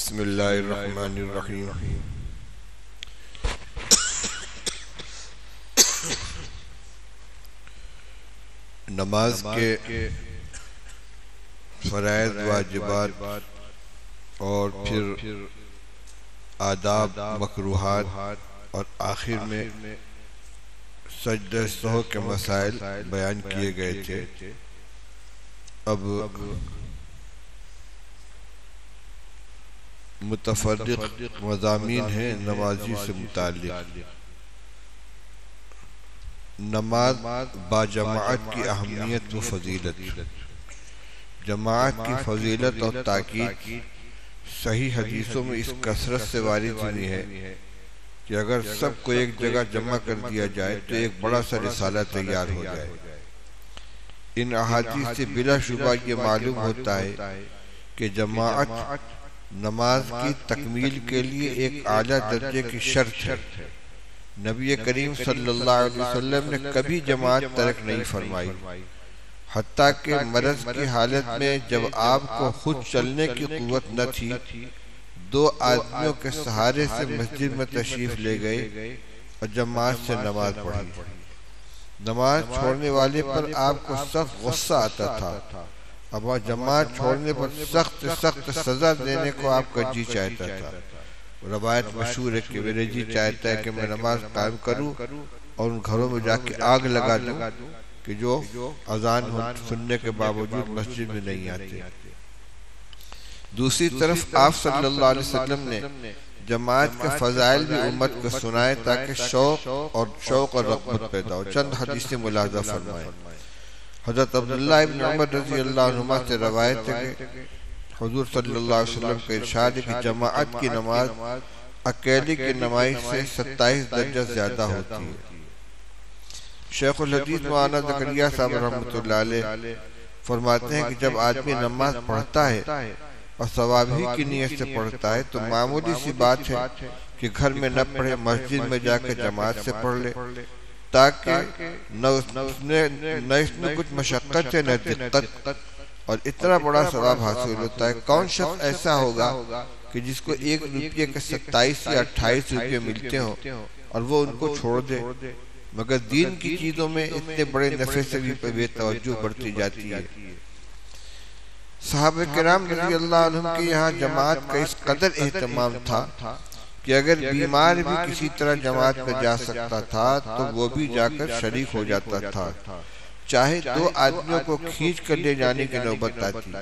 بسم اللہ الرحمن الرحیم۔ نماز کے فرائض واجبات اور پھر آداب مکروہات اور آخر میں سجدہ سہو کے مسائل بیان کیے گئے تھے۔ اب متفرق مضامین ہیں نمازی سے متعلق۔ نماز با جماعت کی اہمیت و فضیلت۔ جماعت کی فضیلت اور تاکید صحیح حدیثوں میں اس کثرت سے وارد ہوئی ہے کہ اگر سب کو ایک جگہ جمع کر دیا جائے تو ایک بڑا سا رسالہ تیار ہو جائے۔ ان احادیث سے بلا شبہ یہ معلوم ہوتا ہے کہ جماعت نماز کی تکمیل کے لیے ایک اعلیٰ درجے کی شرط ہے۔ نبی کریم صلی اللہ علیہ وسلم نے کبھی جماعت ترک نہیں فرمائی، حتیٰ کہ مرض کی حالت میں جب آپ کو خود چلنے کی قوت نہ تھی، دو آدمیوں کے سہارے سے مسجد میں تشریف لے گئے اور جماعت سے نماز پڑھی۔ نماز چھوڑنے والے پر آپ کو سخت غصہ آتا تھا، اب جماعت چھوڑنے پر سخت سزا دینے کو آپ کا جی چاہتا تھا۔ روایت مشہور ہے کہ میرے جی چاہتا ہے کہ میں نماز قائم کروں اور ان گھروں میں جا کے آگ لگا دوں کہ جو اذان سننے کے باوجود مسجد میں نہیں آتے۔ دوسری طرف آپ صلی اللہ علیہ وسلم نے جماعت کے فضائل بھی امت کو سنائے تاکہ شوق اور رغبت پیدا ہو۔ چند حدیثیں ملاحظہ فرمائیں۔ حضرت عبداللہ ابن عمر رضی اللہ عنہما سے روایت ہے کہ حضور صلی اللہ علیہ وسلم کا ارشاد ہے کہ جماعت کی نماز اکیلے کی نماز سے 27 درجہ زیادہ ہوتی ہے۔ شیخ الحدیث مولانا زکریا صاحب رحمۃ اللہ علیہ فرماتے ہیں کہ جب آدمی نماز پڑھتا ہے اور ثواب ہی کی نیت سے پڑھتا ہے تو معمولی سی بات ہے کہ گھر میں نہ پڑھے، مسجد میں جا کے جماعت سے پڑھ لے، تاکہ نہ اس میں کچھ مشقت ہے نہ دقت، اور اتنا بڑا ثواب حاصل ہوتا ہے۔ کون شخص ایسا ہوگا کہ جس کو 1 روپیے کے 27 یا 28 روپے ملتے ہوں اور وہ ان کو چھوڑ دے؟ مگر دین کی چیزوں میں اتنے بڑے نفع سے بھی بے توجہ بڑھتی جاتی ہے۔ صحابہ کرام رضی اللہ عنہم کے یہاں جماعت کا اس قدر اہتمام تھا کہ اگر بیمار بھی کسی طرح جماعت میں جا سکتا تھا تو وہ بھی جا کر شریک ہو جاتا تھا، چاہے 2 آدمیوں کو کھینچ کر لے جانے کی نوبت آتی۔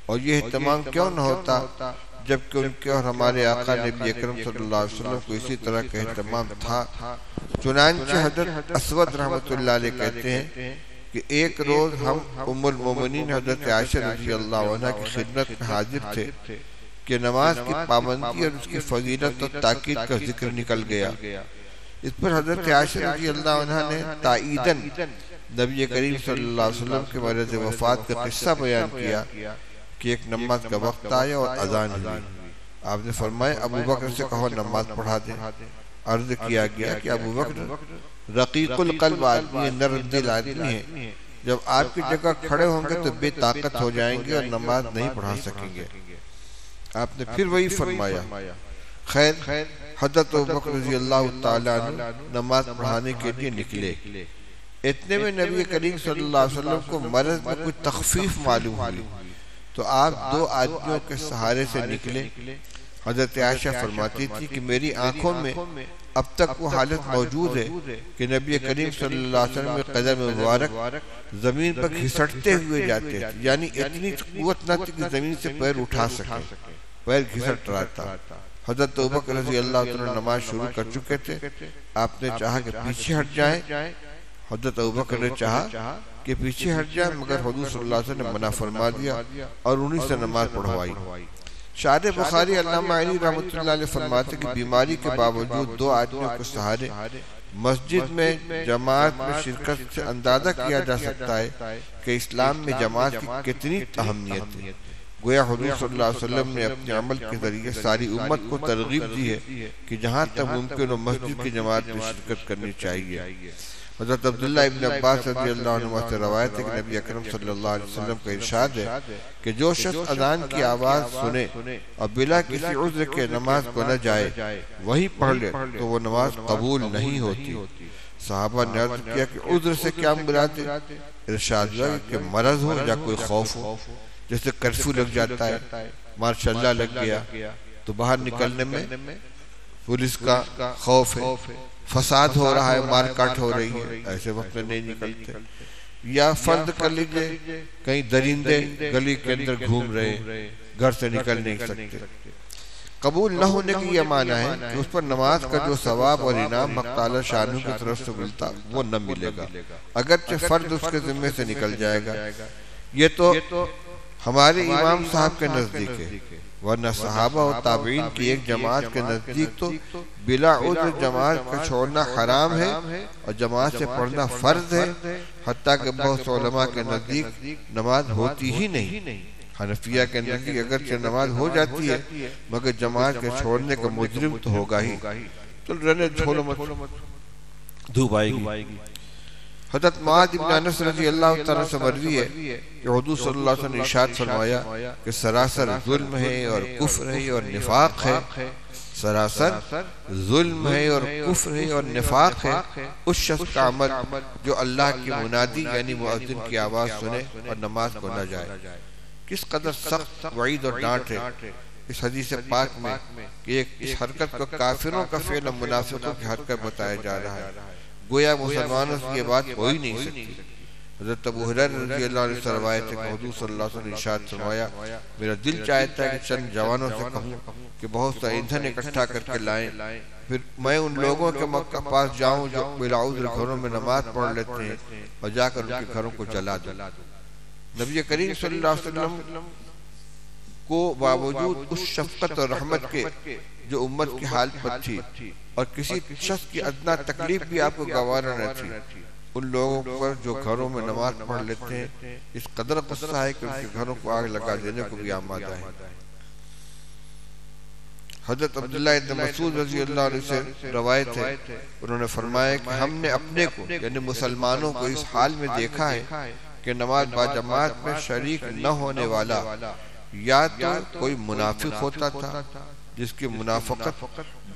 اور یہ اہتمام کیوں نہ ہوتا جبکہ ان کے اور ہمارے آقا نبی اکرم صلی اللہ علیہ وسلم کو اسی طرح کا اہتمام تھا۔ چنانچہ حضرت اسود رحمۃ اللہ علیہ کہتے ہیں کہ ایک روز ہم ام المومنین حضرت عائشہ رضی اللہ عنہ کی خدمت میں حاضر تھے کہ نماز کی پابندی اور اس کی فضیلت اور تاکید کا ذکر نکل گیا۔ اس پر حضرت عائشہ رضی اللہ عنہ نے تائیداً نبی کریم صلی اللہ علیہ وسلم کے مرض وفات کا قصہ بیان کیا کہ ایک نماز کا وقت آیا اور اذان ہوئی۔ آپ نے فرمایا ابو بکر سے کہو نماز پڑھا دیں۔ عرض کیا گیا کہ ابو بکر رقیق القلب آدمی ہے، نرم دل آدمی ہے، جب آپ کی جگہ کھڑے ہوں گے تو بے طاقت ہو جائیں گے اور نماز نہیں پڑھا سکیں گے۔ آپ نے پھر وہی فرمایا۔ خیر، حضرت ابو بکر رضی اللہ تعالیٰ عنہ نماز پڑھانے کے لیے نکلے۔ اتنے میں نبی کریم صلی اللہ علیہ وسلم کو مرض میں کچھ تخفیف معلوم ہوئی تو آپ 2 آدمیوں کے سہارے سے نکلے۔ حضرت عائشہ فرماتی تھی کہ میری آنکھوں میں اب تک وہ حالت موجود ہے کہ نبی کریم صلی اللہ علیہ وسلم کے قدم مبارک زمین پر گھسٹتے ہوئے جاتے تھے، یعنی اتنی قوت نہ تھی کہ زمین سے پیر اٹھا سکے، پیر گھسٹ رہا تھا۔ حضرت ابو بکر رضی اللہ عنہ نماز شروع کر چکے تھے۔ آپ نے چاہا کہ پیچھے ہٹ جائیں، حضرت ابو بکر نے چاہا کہ پیچھے ہٹ جائیں، مگر حضور صلی اللہ علیہ وسلم نے منع فرما دیا اور انہی سے نماز پڑھوائی۔ شارح بخاری علامہ علی رحمۃ اللہ علیہ فرماتے کہ بیماری کے باوجود 2 آدمیوں کو سہارے مسجد میں جماعت میں شرکت سے اندازہ کیا جا سکتا ہے کہ اسلام میں جماعت کی کتنی اہمیت ہے۔ گویا حضور صلی اللہ علیہ وسلم نے اپنے عمل کے ذریعے ساری امت کو ترغیب دی ہے کہ جہاں تک ممکن ہو مسجد کی جماعت میں شرکت کرنی چاہیے۔ حضرت عبداللہ ابن عباس رضی اللہ عنہ سے روایت ہے کہ نبی اکرم صلی اللہ علیہ وسلم کا ارشاد ہے کہ جو شخص اذان کی آواز سنے اور بلا کسی عذر کے نماز کو نہ جائے وہی پڑھ لے تو وہ نماز قبول نہیں ہوتی۔ صحابہ نے عرض کیا کہ عذر سے کیا مراد ہے؟ ارشاد ہوا کہ مرض ہو یا کوئی خوف ہو، جیسے کرفیو لگ جاتا ہے، ماشاءاللہ لگ گیا تو باہر نکلنے میں پولیس کا خوف ہے، فساد ہو رہا ہے، مار کاٹ ہو رہی ہے، ایسے وقت میں نہیں نکلتے۔ یا فرض کر لیجئے کہیں درندے گلی کے اندر گھوم رہے، گھر سے نکل نہیں سکتے۔ قبول نہ ہونے کی یہ معنی ہے کہ اس پر نماز کا جو ثواب اور انعام حق تعالی شانہ کی طرف سے ملتا وہ نہ ملے گا، اگرچہ فرض اس کے ذمے سے نکل جائے گا۔ یہ تو ہمارے امام صاحب کے نزدیک ہے، ورنہ صحابہ و تابعین کی ایک جماعت کے نزدیک تو بلا عذر جماعت کا چھوڑنا حرام ہے اور جماعت سے پڑھنا فرض ہے، حتیٰ کہ بہت علماء کے نزدیک نماز ہوتی ہی نہیں۔ حنفیہ کے نزدیک اگرچہ نماز ہو جاتی ہے مگر جماعت کے چھوڑنے کا مجرم تو ہوگا ہی۔ تو رہنے چھوڑو مت، دھوپ آئے گی۔ حضرت معاذ بن انس رضی اللہ تعالیٰ سے مروی ہے کہ حضور صلی اللہ علیہ وسلم نے ارشاد فرمایا کہ سراسر ظلم ہے اور کفر ہے اور نفاق ہے، سراسر ظلم ہے اور کفر ہے اور نفاق ہے اس شخص کا عمل جو اللہ کی منادی یعنی مؤذن کی آواز سنے اور نماز کو نہ جائے۔ کس قدر سخت وعید اور ڈانٹ ہے اس حدیث پاک میں کہ اس حرکت کو کافروں کا فعل اور منافقوں کی حرکت بتایا جا رہا ہے، گویا مسلمانوں سے یہ بات ہو ہی نہیں سکتی۔ حضرت ابو ہریرہ رضی اللہ عنہ سے روایت ہے کہ حضور صلی اللہ علیہ وسلم نے ارشاد فرمایا میرا دل چاہتا ہے کہ چند جوانوں سے کہوں کہ بہت سا ایندھن اکٹھا کر کے لائیں، پھر میں ان لوگوں کے مکہ پاس جاؤں جو بلا عذر گھروں میں نماز پڑھ لیتے ہیں اور جا کر ان کے گھروں کو جلا دوں۔ نبی کریم صلی اللہ علیہ وسلم کو باوجود اس شفقت اور رحمت کے جو امت کی حال پر تھی اور کسی شخص کی ادنا تکلیف بھی آپ کو گوارا نہ تھی، ان لوگوں پر جو گھروں میں نماز پڑھ لیتے ہیں اس قدر غصہ ہے کہ ان کے گھروں کو آگ لگا دینے کو بھی آمادہ ہے۔ حضرت عبداللہ ابن مسعود رضی اللہ عنہ سے روایت ہے، انہوں نے فرمایا کہ ہم نے اپنے کو یعنی مسلمانوں کو اس حال میں دیکھا ہے کہ نماز باجماعت میں شریک نہ ہونے والا یا تو کوئی منافق ہوتا تھا جس کی منافقت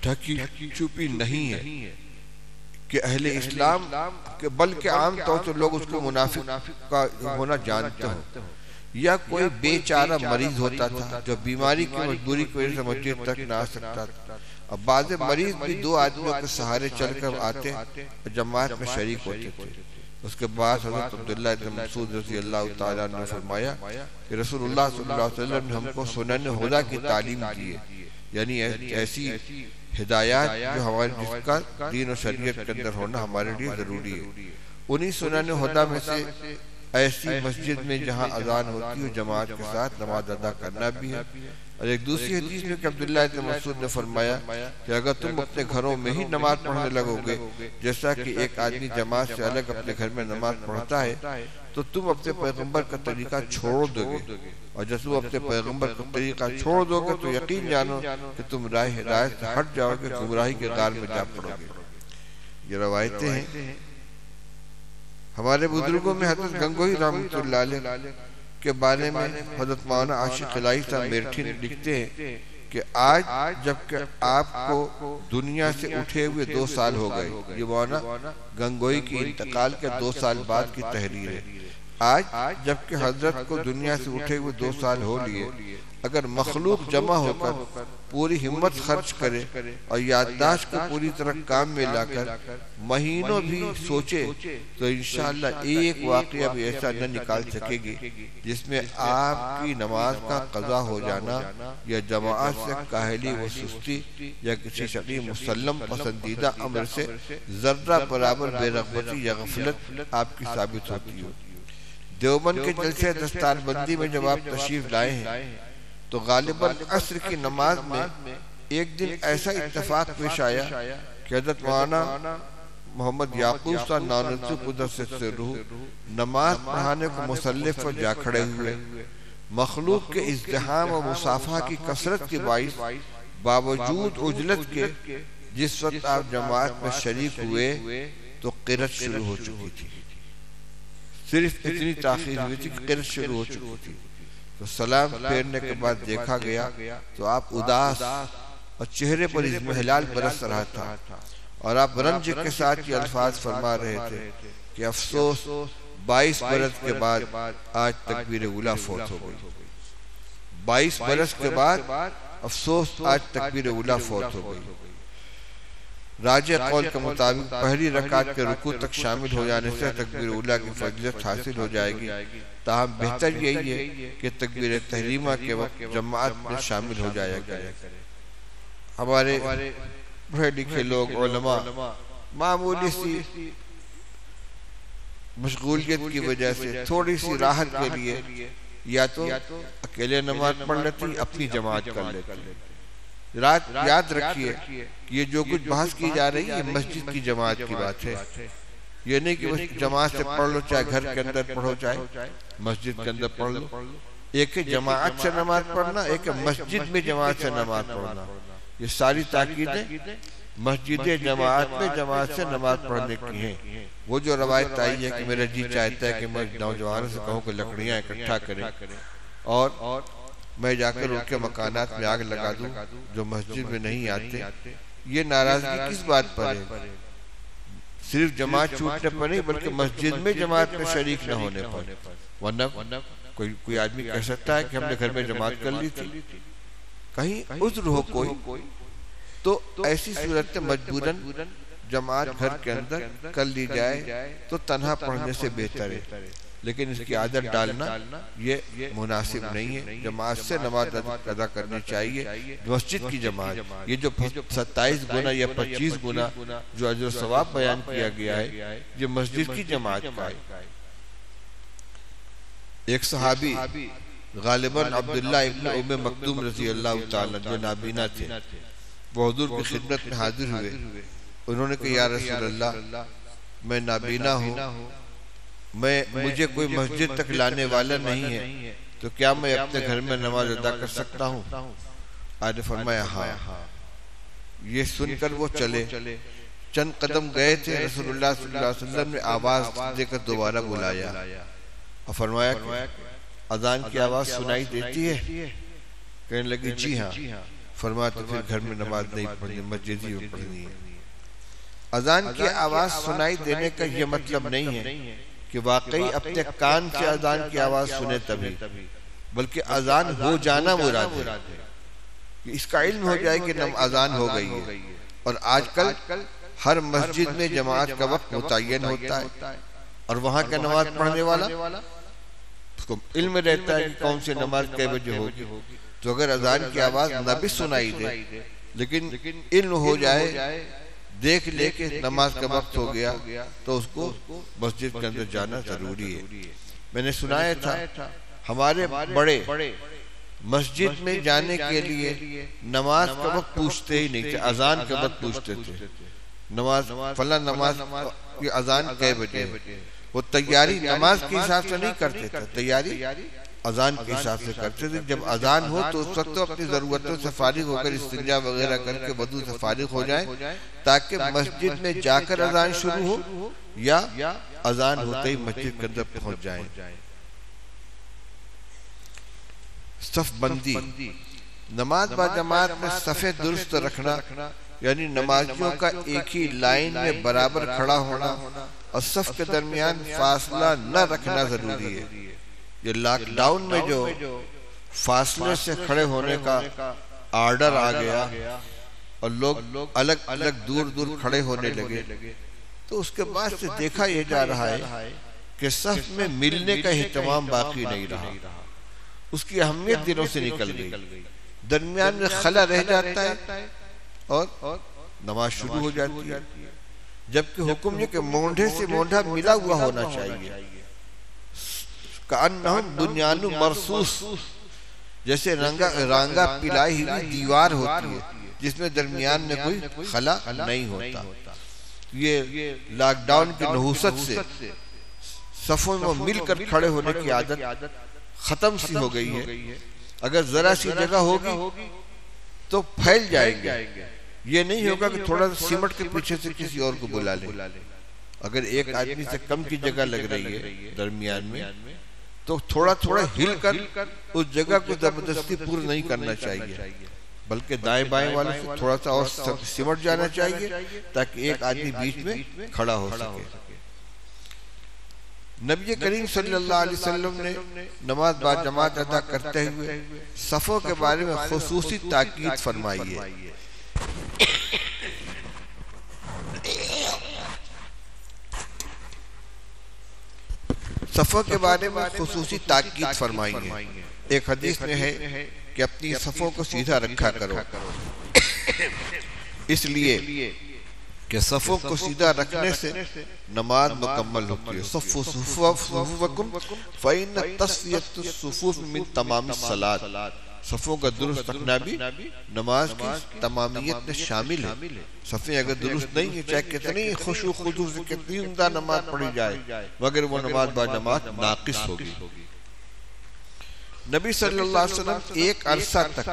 ڈھکی چھپی نہیں ہے کہ اہل اسلام کے بلکہ عام طور سے لوگ اس کو منافق کا ہونا جانتے ہوں، یا کوئی بے چارہ مریض ہوتا تھا جو بیماری کی مجبوری کی وجہ سے مسجد تک نہ آ سکتا تھا۔ اب بعض مریض بھی دو آدمیوں کے سہارے چل کر آتے اور جماعت میں شریک ہوتے تھے۔ اس کے بعد حضرت عبداللہ ابن مسعود رضی اللہ تعالیٰ نے فرمایا کہ رسول اللہ صلی اللہ علیہ وسلم نے ہم کو سنن ہدیٰ کی تعلیم دی ہے، یعنی ایسی ہدایات جو ہمارے جس کا دین و شریعت کے اندر ہونا ہمارے لیے ضروری ہے۔ انہی سنن ہدیٰ میں سے ایسی مسجد میں جہاں اذان ہوتی ہے جماعت کے ساتھ نماز ادا کرنا بھی ہے۔ اور ایک دوسری حدیث میں کہ عبداللہ ابن مسعود نے فرمایا کہ اگر تم اپنے گھروں میں ہی نماز پڑھنے لگو گے جیسا کہ ایک آدمی جماعت سے الگ اپنے گھر میں نماز پڑھتا ہے تو تم اپنے پیغمبر کا طریقہ چھوڑ دو گے، اور جب تم اپنے پیغمبر کا طریقہ چھوڑ دو گے تو یقین جانو کہ تم راہ ہدایت سے ہٹ جاؤ گے، گمراہی کے غار میں جا پڑو گے۔ یہ روایتیں ہیں۔ ہمارے بزرگوں میں حضرت گنگوہی رحمۃ اللہ علیہ کے بارے میں حضرت مولانا عاشق الہی صاحب میرٹھی لکھتے ہیں کہ آج جبکہ آپ کو دنیا سے اٹھے ہوئے 2 سال ہو گئے، یہ مولانا گنگوہی کی انتقال کے 2 سال بعد کی تحریر ہے۔ آج جبکہ حضرت کو دنیا سے اٹھے ہوئے 2 سال ہو لیے، اگر مخلوق جمع ہو کر پوری ہمت خرچ کرے اور یادداشت کو پوری طرح کام میں لا کر مہینوں بھی سوچے تو انشاءاللہ ایک واقعہ بھی ایسا نہ نکال سکے گی جس میں آپ کی نماز کا قضا ہو جانا یا جماعت سے کاہلی و سستی یا کسی شقی مسلم پسندیدہ امر سے ذرہ برابر بے رغبتی یا غفلت آپ کی ثابت ہوتی ہو۔ دیوبند کے جلسے دستار بندی میں جب آپ تشریف لائے ہیں تو غالباً عصر کی نماز میں ایک دن ایسا اتفاق پیش آیا کہ حضرت مولانا محمد یعقوب صاحب نانوتو قدس سے روح نماز پڑھانے کو مصلف پر جا کھڑے ہوئے۔ مخلوق کے ازدحام و مصافحہ کی کثرت کے باعث باوجود عجلت کے جس وقت آپ جماعت میں شریک ہوئے تو قرت شروع ہو چکی تھی، صرف اتنی تاخیر ہوئی تھی کہ قرت شروع ہو چکی تھی۔ تو سلام پھیرنے کے بعد دیکھا گیا تو آپ اداس اور چہرے پر اضمحلال برس رہا تھا، اور آپ رنج کے ساتھ یہ الفاظ فرما رہے تھے کہ افسوس 22 برس کے بعد آج تکبیر اولیٰ فوت ہو گئی، 22 برس کے بعد افسوس آج تکبیر اولیٰ فوت ہو گئی۔ راجح قول کے مطابق پہلی رکعت کے رکوع تک شامل ہو جانے سے تکبیر اولیٰ کی فضیلت حاصل ہو جائے گی، تاہم بہتر یہی ہے کہ تکبیر تحریمہ کے وقت جماعت میں شامل ہو جایا کرے۔ ہمارے پڑھے لکھے لوگ علماء معمولی سی مشغولیت کی وجہ سے تھوڑی سی راحت کے لیے یا تو اکیلے نماز پڑھ لیتی، اپنی جماعت کر لیتی۔ یاد رکھیے کہ یہ جو کچھ بحث کی جا رہی ہے یہ مسجد کی جماعت کی بات ہے، یہ نہیں کہ بس جماعت سے پڑھ لو، چاہے گھر کے اندر پڑھو چاہے مسجد کے اندر پڑھ لو۔ ایک ہے جماعت سے نماز پڑھنا، ایک ہے مسجد میں جماعت سے نماز پڑھنا۔ یہ ساری تاکیدیں مسجد جماعت میں جماعت سے نماز پڑھنے کی ہیں۔ وہ جو روایت آئی ہے کہ میرا جی چاہتا ہے کہ میں نوجوانوں سے کہوں کہ لکڑیاں اکٹھا کریں اور میں جا کر ان کے مکانات میں آگ لگا دوں جو مسجد میں نہیں آتے، یہ ناراضگی کس بات پر ہے؟ صرف جماعت چھوٹنے پر نہیں بلکہ مسجد میں جماعت میں شریک نہ ہونے پر۔ ورنہ کوئی آدمی کہہ سکتا ہے کہ ہم نے گھر میں جماعت کر لی تھی، کہیں عذر ہو کوئی تو ایسی صورت میں مجبوراً جماعت گھر کے اندر کر لی جائے تو تنہا پڑھنے سے بہتر ہے، لیکن اس کی عادت ڈالنا یہ مناسب نہیں ہے۔ جماعت سے نماز ادا کرنی چاہیے، مسجد کی جماعت۔ یہ جو 27 گنا یا 25 گنا جو اجر و ثواب بیان کیا گیا ہے یہ مسجد کی جماعت کا ہے۔ ایک صحابی غالباً عبداللہ ابن ام مکتوم رضی اللہ تعالیٰ جو نابینا تھے، وہ حضور کی خدمت میں حاضر ہوئے۔ انہوں نے کہا یا رسول اللہ میں نابینا ہوں، مجھے کوئی مسجد تک لانے والا نہیں ہے، تو کیا میں اپنے گھر میں نماز ادا کر سکتا ہوں؟ آپ نے فرمایا ہاں۔ یہ سن کر وہ چلے، چند قدم گئے تھے، رسول اللہ صلی اللہ علیہ وسلم نے آواز دے کر دوبارہ بلایا اور فرمایا کہ اذان کی آواز سنائی دیتی ہے؟ کہنے لگی جی ہاں۔ فرمایا تو پھر گھر میں نماز نہیں پڑھنی، مسجد ہی میں پڑھنی ہے۔ اذان کی آواز سنائی دینے کا یہ مطلب نہیں ہے کہ واقعی اپنے کان سے اذان کی آواز سنے تبھی، بلکہ اذان ہو جانا مراد ہے، اس کا علم ہو جائے کہ اذان ہو گئی ہے۔ اور آج کل ہر مسجد میں جماعت کا وقت متعین ہوتا ہے اور وہاں کا نماز پڑھنے والا اس کو علم رہتا ہے کہ کون سی نماز کئے بجے ہوگی۔ تو اگر اذان کی آواز نہ بھی سنائی دے لیکن علم ہو جائے، دیکھ لے کہ نماز کا وقت ہو گیا، تو اس کو مسجد کے اندر جانا ضروری ہے۔ میں نے سنایا تھا ہمارے بڑے مسجد میں جانے کے لیے نماز کا وقت پوچھتے ہی نہیں تھے، اذان کا وقت پوچھتے تھے، نماز فلاں نماز کی اذان کئے بجے؟ وہ تیاری نماز کے حساب سے نہیں کرتے تھے، تیاری اذان کے حساب سے کرتے تھے۔ جب اذان ہو تو اس وقت اپنی ضرورتوں سے فارغ ہو کر استنجا وغیرہ کر کے وضو سے فارغ ہو جائیں تاکہ مسجد میں جا کر اذان شروع ہو یا اذان ہوتے ہی مسجد کے اندر پہنچ جائیں۔ صف بندی، نماز با جماعت میں صف درست رکھنا یعنی نمازیوں کا ایک ہی لائن میں برابر کھڑا ہونا اور صف کے درمیان فاصلہ نہ رکھنا ضروری ہے۔ یہ لاک ڈاؤن میں جو فاصلے سے کھڑے ہونے کا آرڈر آ گیا اور لوگ الگ الگ دور دور کھڑے ہونے لگے، تو اس کے بعد سے دیکھا یہ جا رہا ہے کہ صف میں ملنے کا اہتمام باقی نہیں رہا، اس کی اہمیت دلوں سے نکل گئی، درمیان میں خلا رہ جاتا ہے اور نماز شروع ہو جاتی ہے، جبکہ حکم یہ کہ مونڈھے سے مونڈھا ملا ہوا ہونا چاہیے، کأنہم بنیان مرصوص، جیسے رانگا پلائی ہوئی دیوار ہوتی ہے جس میں درمیان میں کوئی خلا نہیں ہوتا۔ یہ لاک ڈاؤن کی نحوست سے صفوں میں مل کر کھڑے ہونے کی عادت ختم سی ہو گئی ہے۔ اگر ذرا سی جگہ ہوگی تو پھیل جائیں گے، یہ نہیں ہوگا کہ تھوڑا سا سمٹ کے پیچھے سے کسی اور کو بلا لیں اگر ایک آدمی سے کم کی جگہ لگ رہی ہے درمیان میں تو تھوڑا تھوڑا ہل کر اس جگہ کو زبردستی پور نہیں کرنا چاہیے، بلکہ دائیں بائیں والوں سے تھوڑا سا اور سمٹ جانا چاہیے تاکہ ایک آدمی بیچ میں کھڑا ہو سکے۔ نبی کریم صلی اللہ علیہ وسلم نے نماز با جماعت ادا کرتے ہوئے صفوں کے بارے میں خصوصی تاکید فرمائی ہے۔ صفوں کے بارے میں خصوصی تاکید فرمائی ہے۔ ایک حدیث میں ہے کہ اپنی صفوں کو سیدھا رکھا کرو، اس لیے کہ صفوں کو سیدھا رکھنے سے نماز مکمل ہوتی ہے۔ صفوا صفوفکم فإن تسویۃ الصفوف من تمام الصلاۃ، صفوں کا درست رکھنا بھی نماز کی تمامیت میں شامل ہے۔ صفیں اگر درست نہیں ہیں، چاہے کتنی خشوع و خضوع سے کتنی عمدہ نماز پڑھی جائے، مگر وہ نماز با جماعت ناقص ہوگی۔ نبی صلی اللہ علیہ وسلم ایک عرصہ تک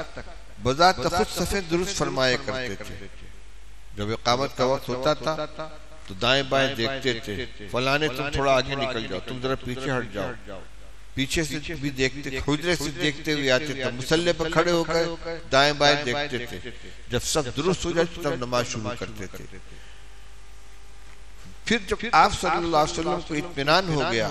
بذات خود صفیں درست فرمایا کرتے تھے۔ جب اقامت کا وقت ہوتا تھا تو دائیں بائیں دیکھتے تھے، فلانے تم تھوڑا آگے نکل جاؤ، تم ذرا پیچھے ہٹ جاؤ، پیچھے سے بھی دیکھتے، حجرے سے دیکھتے ہوئے آتے تھے، مصلی پر کھڑے ہو کر دائیں بائیں دیکھتے تھے۔ جب سب درست ہو جاتے تب نماز شروع کرتے تھے۔ پھر جب آپ صلی اللہ علیہ وسلم کو اطمینان ہو گیا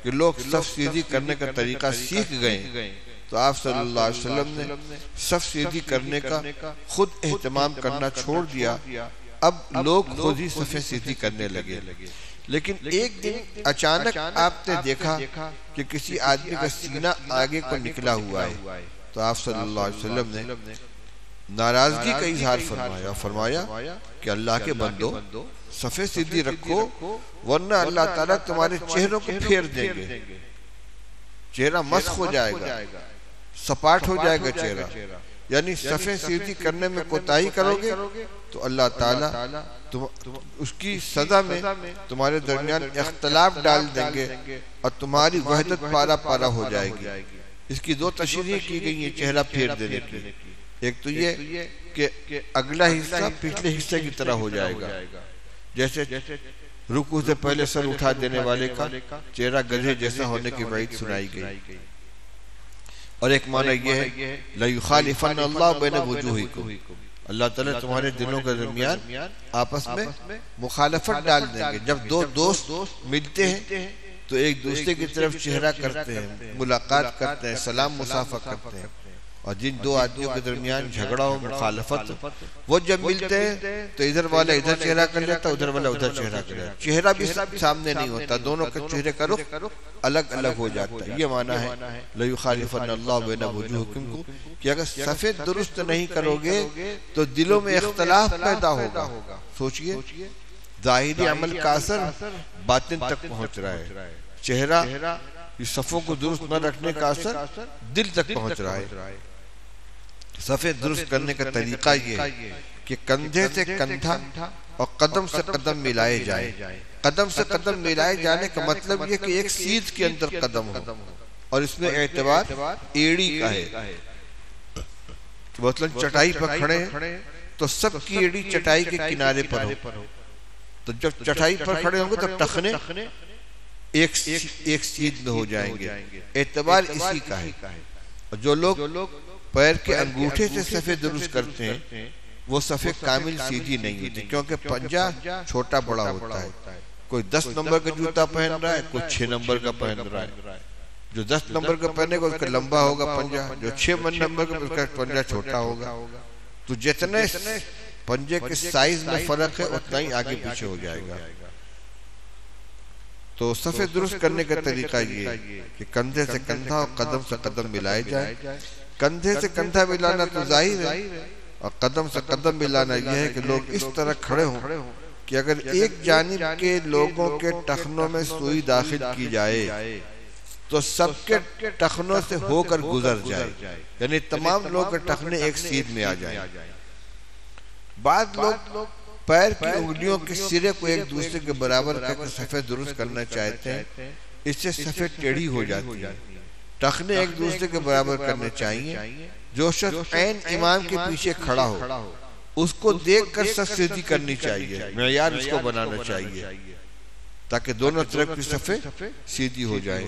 کہ لوگ صف سیدھی کرنے کا طریقہ سیکھ گئے تو آپ صلی اللہ علیہ وسلم نے صف سیدھی کرنے کا خود اہتمام کرنا چھوڑ دیا۔ اب لوگ خود ہی صفیں سیدھی کرنے لگے۔ لیکن ایک دن اچانک آپ نے دیکھا کہ کسی آدمی کا سینہ آگے کو نکلا ہوا ہے، تو آپ صلی اللہ علیہ وسلم نے ناراضگی کا اظہار فرمایا اور فرمایا کہ اللہ کے بندو صفیں سیدھی رکھو ورنہ اللہ تعالیٰ تمہارے چہروں کو پھیر دیں گے، چہرہ مسخ ہو جائے گا، سپاٹ ہو جائے گا چہرہ۔ یعنی صفیں سیدھی کرنے میں کوتاہی کرو گے تو اللہ تعالیٰ اس کی سزا میں تمہارے درمیان اختلاف ڈال دیں گے اور تمہاری وحدت پارا پارا ہو جائے گی۔ اس کی دو تشریح کی گئی ہیں چہرہ پھیر دینے کی۔ ایک تو یہ کہ اگلا حصہ پچھلے حصے کی طرح ہو جائے گا، جیسے رکوع سے پہلے سر اٹھا دینے والے کا چہرہ گدھے جیسا ہونے کی وعید سنائی گئی۔ اور ایک معنی یہ ہے لَيُخَالِفَنَّ اللَّهُ بَيْنَ وُجُوهِكُمْ، اللہ تعالیٰ تمہارے دلوں کے درمیان آپس میں مخالفت ڈال دیں گے۔ جب دو دوست ملتے ہیں تو ایک دوسرے کی طرف چہرہ کرتے ہیں، ملاقات کرتے ہیں، سلام مصافحہ کرتے ہیں، اور جن دو آدمیوں کے درمیان جھگڑا ہو، مخالفت، وہ جب ملتے ہیں تو ادھر والا ادھر چہرہ کر لیتا، ادھر والا ادھر چہرہ کر لیتا، چہرہ بھی سامنے نہیں ہوتا، دونوں کے چہرے کا رخ الگ الگ ہو جاتا ہے۔ یہ معنی ہے لَيُخَالِفَنَّ اللَّهُ بَيْنَ وُجُوهِكُمْ کو، کہ اگر صفیں درست نہیں کرو گے تو دلوں میں اختلاف پیدا ہوگا۔ سوچئے ظاہری عمل کا اثر باطن تک پہنچ رہا ہے، چہرہ صفوں کو درست نہ رکھنے کا اثر دل تک پہنچ رہا ہے۔ صفیں درست کرنے کا طریقہ یہ ہے کہ کندھے سے کندھا اور قدم سے قدم ملائے جائیں۔ قدم سے قدم ملائے جانے کا مطلب یہ کہ ایک سیدھ کے اندر قدم ہو، اور اس میں اعتبار ایڑی کا ہے۔ مثلا چٹائی پر کھڑے ہیں تو سب کی ایڑی چٹائی کے کنارے پر ہو، تو جب چٹائی پر کھڑے ہوں گے تو ٹخنے ایک سیدھ میں ہو جائیں گے، اعتبار اسی کا ہے۔ اور جو لوگ پیر کے انگوٹھے سے صفیں درست کرتے ہیں وہ صفیں کامل سیدھی نہیں ہوتی، کیونکہ پنجہ چھوٹا بڑا ہوتا ہے۔ کوئی 10 نمبر کا جوتا پہن رہا ہے، کوئی 6 نمبر کا پہن رہا ہے۔ جو 10 نمبر کا پہنے گا اس کا لمبا ہوگا پنجہ، جو 6 نمبر کا اس کا پنجہ چھوٹا ہوگا۔ تو جتنے پنجے کے سائز میں فرق ہے اتنا ہی آگے پیچھے ہو جائے گا۔ تو صفیں درست کرنے کا طریقہ یہ ہے کہ کندھے سے کندھا اور قدم سے قدم ملائے جائے۔ کندھے سے کندھا ملانا تو ظاہر ہے، اور قدم سے قدم ملانا یہ ہے کہ لوگ اس طرح کھڑے ہوں کہ اگر ایک جانب کے لوگوں کے ٹخنوں میں سوئی داخل کی جائے تو سب کے ٹخنوں سے ہو کر گزر جائے، یعنی تمام لوگ کے ٹخنے ایک سیدھ میں آ جائیں۔ بعض لوگ پیر کی انگلیوں کے سرے کو ایک دوسرے کے برابر کر کے صفیں درست کرنا چاہتے ہیں، اس سے صفیں ٹیڑھی ہو جاتی ہیں۔ ٹخنے ایک دوسرے کے برابر کرنے چاہیے۔ جو شخص عین امام کے پیچھے کھڑا ہو اس کو دیکھ کر صف سیدھی کرنی چاہیے، معیار اس کو بنانا چاہیے۔ تاکہ دونوں طرف کی صفیں سیدھی ہو جائیں۔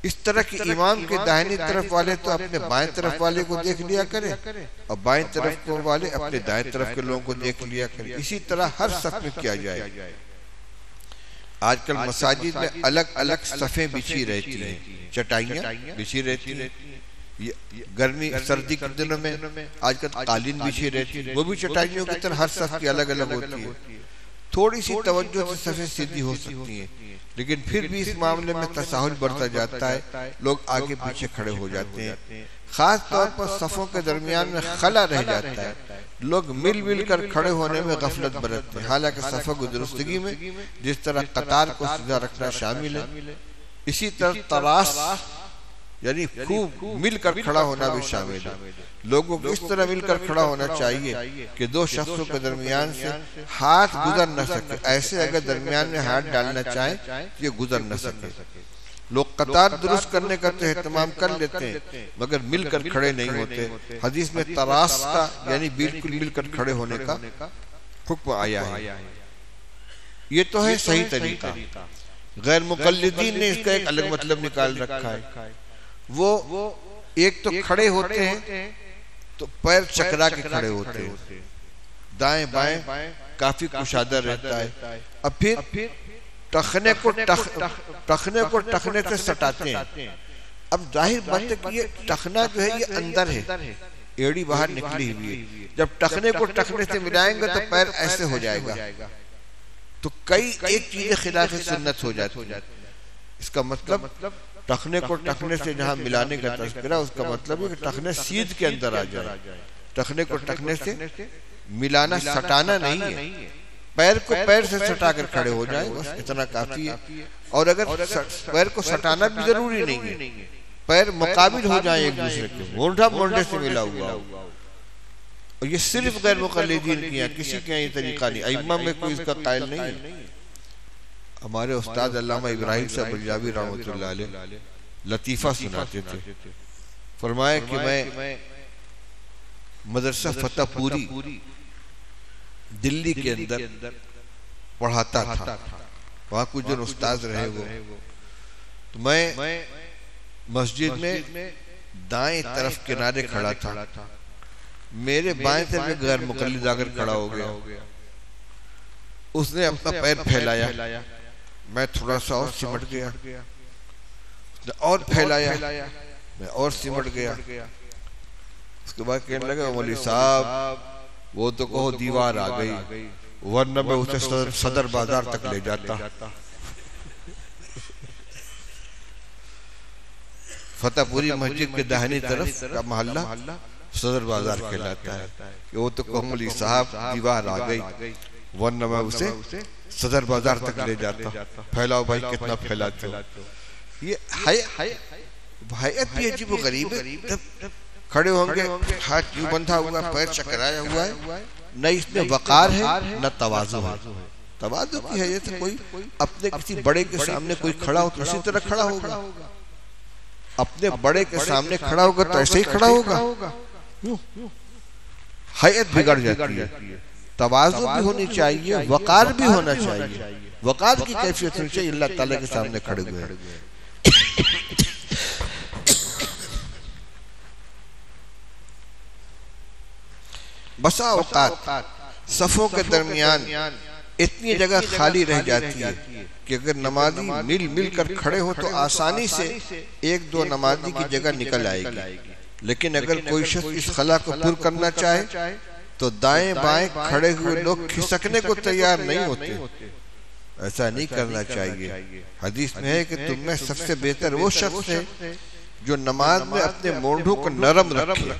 اس طرح کی امام کے داہنی طرف والے تو اپنے بائیں طرف والے کو دیکھ لیا کریں اور بائیں طرف والے اپنے دائیں طرف کے لوگوں کو دیکھ لیا کریں۔ اسی طرح ہر صف میں کیا جائے۔ آج کل مساجد میں الگ الگ صفیں بچھی رہتی ہیں، چٹائیاں بچھی رہتی ہیں۔ گرمی سردی کے دنوں میں آج کل قالین بچھی رہتی ہے، وہ بھی چٹائیوں کی طرح ہر صف کی الگ الگ ہوتی ہے۔ تھوڑی سی توجہ سے صفیں سیدھی ہو سکتی ہیں، لیکن پھر بھی اس معاملے میں تساہل بڑھتا جاتا ہے، لوگ آگے پیچھے کھڑے ہو جاتے ہیں۔ خاص طور پر صفوں کے درمیان میں خلا رہ جاتا ہے، لوگ مل کر کھڑے ہونے میں غفلت برتتے ہیں۔ حالانکہ صفوں کی درستگی میں جس طرح قطار کو سیدھا رکھنا شامل ہے، اسی طرح تراص یعنی خوب مل کر کھڑا ہونا بھی شامل ہے۔ لوگوں کو اس طرح مل کر کھڑا ہونا چاہیے کہ دو شخصوں کے درمیان سے ہاتھ گزر نہ سکے، ایسے اگر درمیان میں ہاتھ ڈالنا چاہیں یہ گزر نہ سکے۔ لوگ قطار درست کرنے کا تو اہتمام کر لیتے ہیں مگر مل کر کھڑے نہیں ہوتے۔ حدیث میں تراص کا یعنی بالکل مل کر کھڑے ہونے کا حکم آیا ہے۔ یہ تو ہے صحیح طریقہ۔ غیر مقلدین نے اس کا ایک الگ مطلب نکال رکھا ہے۔ وہ ایک تو کھڑے ہوتے ہیں تو پیر چکرا کے کھڑے ہوتے ہیں، دائیں بائیں کافی کشادہ رہتا ہے، اب پھر ٹخنے کو ٹخنے سے سٹاتے ہیں۔ اب ظاہر بات ہے کہ یہ ٹخنا جو ہے یہ اندر ہے، ایڑی باہر نکلی ہوئی ہے، جب ٹخنے کو ٹخنے سے ملائیں گے تو پیر ایسے ہو جائے گا، تو کئی ایک چیزیں خلاف سنت ہو جاتی ہیں۔ اس کا مطلب ٹخنے کو ٹخنے سے جہاں ملانے کا تذکرہ، اس کا مطلب ہے کہ ٹخنے سیدھ کے اندر آ جائے۔ ٹخنے کو ٹخنے سے ملانا سٹانا نہیں ہے، پیر کو پیر سے سٹا کر کھڑے ہو جائیں، بس اتنا کافی ہے۔ اور اگر پیر کو سٹانا بھی ضروری نہیں ہے، پیر مقابل ہو جائیں ایک دوسرے کے، مونڈھا مونڈھے سے ملا ہوا ہو۔ اور یہ صرف غیر مقلدین کیا، کسی کے یہ طریقہ نہیں، ائمہ میں کوئی اس کا قائل نہیں ہے۔ ہمارے استاد علامہ ابراہیم صاحب بلجاوی رحمۃ اللہ علیہ لطیفہ سناتے تھے، فرمایا کہ میں مدرسہ فتح پوری دلی کے اندر پڑھاتا تھا، وہاں کچھ دن استاد رہے وہ، تو میں مسجد میں دائیں طرف کنارے کھڑا تھا، میرے بائیں طرف میں غیر مقلد آ کر کھڑا ہو گیا، اس نے اپنا پیر پھیلایا، میں تھوڑا سا اور سمٹ گیا، اس نے اور پھیلایا، میں اور سمٹ گیا۔ اس کے بعد کہنے لگا مولوی صاحب وہ تو کہو دیوار آ گئی، ورنہ میں اسے صدر بازار تک لے جاتا۔ فتح پوری مسجد کے داہنی طرف کا محلہ صدر بازار کہلاتا ہے، کہ وہ تو کہو مولوی صاحب دیوار آ گئی، ورنہ میں اسے صدر بازار تک لے جاتا۔ پھیلاؤ بھائی کتنا پھیلاتے ہو۔ یہ حیات بھی عجیب و غریب ہے، کھڑے ہوں گے ہاتھ یوں بندھا ہوا، پیر چکرایا ہوا ہے، نہ اس میں وقار ہے نہ تواضع ہے۔ تواضع کی حیات کوئی اپنے کسی بڑے کے سامنے کوئی کھڑا ہو تو اسی طرح کھڑا ہوگا، اپنے بڑے کے سامنے کھڑا ہوگا تو ایسے ہی کھڑا ہوگا، حیات بگڑ جاتی ہے۔ تواضع بھی ہونی چاہیے، وقار بھی ہونا چاہیے، وقار کی کیفیت ہونی چاہیے، اللہ تعالیٰ کے سامنے کھڑے ہوئے ہیں۔ بسا اوقات صفوں کے درمیان اتنی جگہ خالی رہ جاتی ہے کہ اگر نمازی مل کر کھڑے ہو تو آسانی سے ایک دو نمازی کی جگہ نکل آئے گی، لیکن اگر کوئی شخص اس خلا کو پر کرنا چاہے تو دائیں بائیں کھڑے ہوئے لوگ کھسکنے کو تیار نہیں ہوتے۔ ایسا نہیں کرنا چاہیے۔ حدیث میں ہے کہ تم میں سب سے بہتر وہ شخص ہے جو نماز میں اپنے مونڈھوں کو نرم رکھے،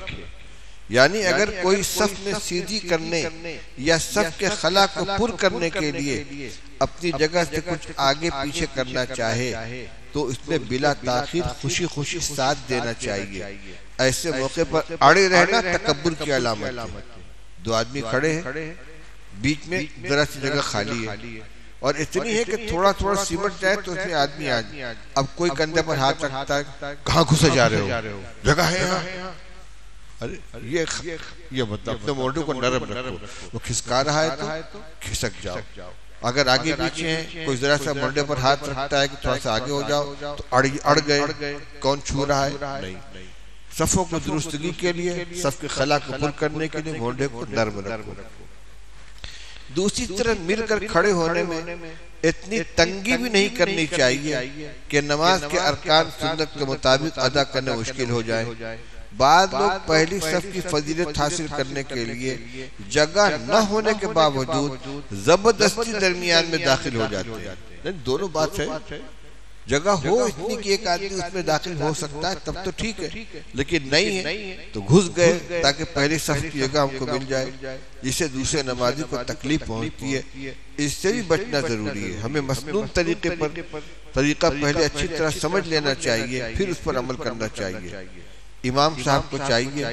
یعنی اگر کوئی صف میں سیدھی کرنے یا صف کے خلا کو پر کرنے کے لیے اپنی جگہ سے کچھ آگے پیچھے کرنا چاہے تو اس میں بلا تاخیر خوشی خوشی ساتھ دینا چاہیے۔ ایسے موقع پر اڑے رہنا تکبر کی علامت ہے۔ دو آدمی کھڑے ہیں، بیچ میں ذرا سی جگہ خالی ہے اور اتنی ہے کہ تھوڑا سمٹ جائے تو اس میں آدمی آ جائے، اب کوئی کندھے پر ہاتھ رکھتا ہے، کہاں گھسے جا رہے ہو، جگہ ہے یہاں۔ یہ مطلب اپنے مونڈوں کو نرم رکھو، وہ کھسکا رہا ہے تو کھسک جاؤ۔ اگر آگے پیچھے ہیں کوئی ذرا سا منڈے پر ہاتھ رکھتا ہے کہ تھوڑا سا آگے ہو جاؤ تو اڑ گئے، کون چھو رہا ہے؟ نہیں۔ صفوں کو درستگی کے لیے، صف کے خلا کو پر کرنے کے لیے منڈے کو نرم رکھو۔ دوسری طرف مل کر کھڑے ہونے میں اتنی تنگی بھی نہیں کرنی چاہیے کہ نماز کے ارکان سنت کے مطابق ادا کرنا مشکل ہو جائے۔ بعض لوگ پہلی صف کی فضیلت حاصل کرنے کے لیے جگہ نہ ہونے کے باوجود زبردستی درمیان میں داخل ہو جاتے ہیں۔ دونوں بات ہے، جگہ ہو اتنی کہ ایک آدمی اس میں داخل ہو سکتا ہے تب تو ٹھیک ہے، لیکن نہیں ہے تو گھس گئے تاکہ پہلی صف کی جگہ ہم کو مل جائے، جسے دوسرے نمازی کو تکلیف پہنچتی ہے۔ اس سے بھی بچنا ضروری ہے۔ ہمیں مسنون طریقہ پہلے اچھی طرح سمجھ لینا چاہیے، پھر اس پر عمل کرنا چاہیے۔ امام صاحب کو چاہیے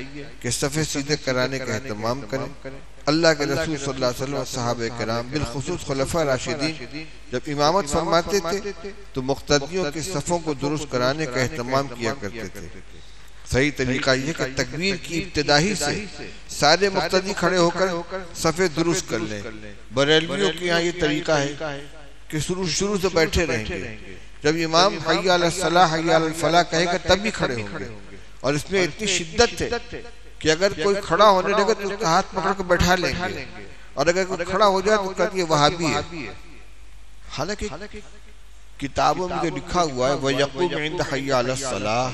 کہ صفیں سیدھے کرانے کا اہتمام کریں۔ اللہ کے رسول صلی اللہ علیہ وسلم صحابہ کرام بالخصوص خلفاء راشدین جب امامت فرماتے تھے تو مقتدیوں کے صفوں کو درست کرانے کا اہتمام کیا کرتے تھے۔ صحیح طریقہ یہ کہ تکبیر کی ابتدائی سے سارے مقتدی کھڑے ہو کر صفیں درست کر لیں۔ بریلویوں کے یہاں یہ طریقہ ہے کہ شروع سے بیٹھے رہیں گے، جب امام حی علی الصلاح حی علی الفلاح کہے گا تب بھی کھڑے ہوں گے، اور اس میں اتنی شدت ہے کہ اگر کوئی کھڑا ہونے لگے تو اس کا ہاتھ پکڑ کے بیٹھا لیں گے، اور اگر کوئی کھڑا ہو جائے تو کہتے ہیں وہابی ہے۔ حالانکہ کتابوں میں جو لکھا ہوا ہے وَيَقُومْ عِنْدَ حَيَّ عَلَى الصَّلَاةِ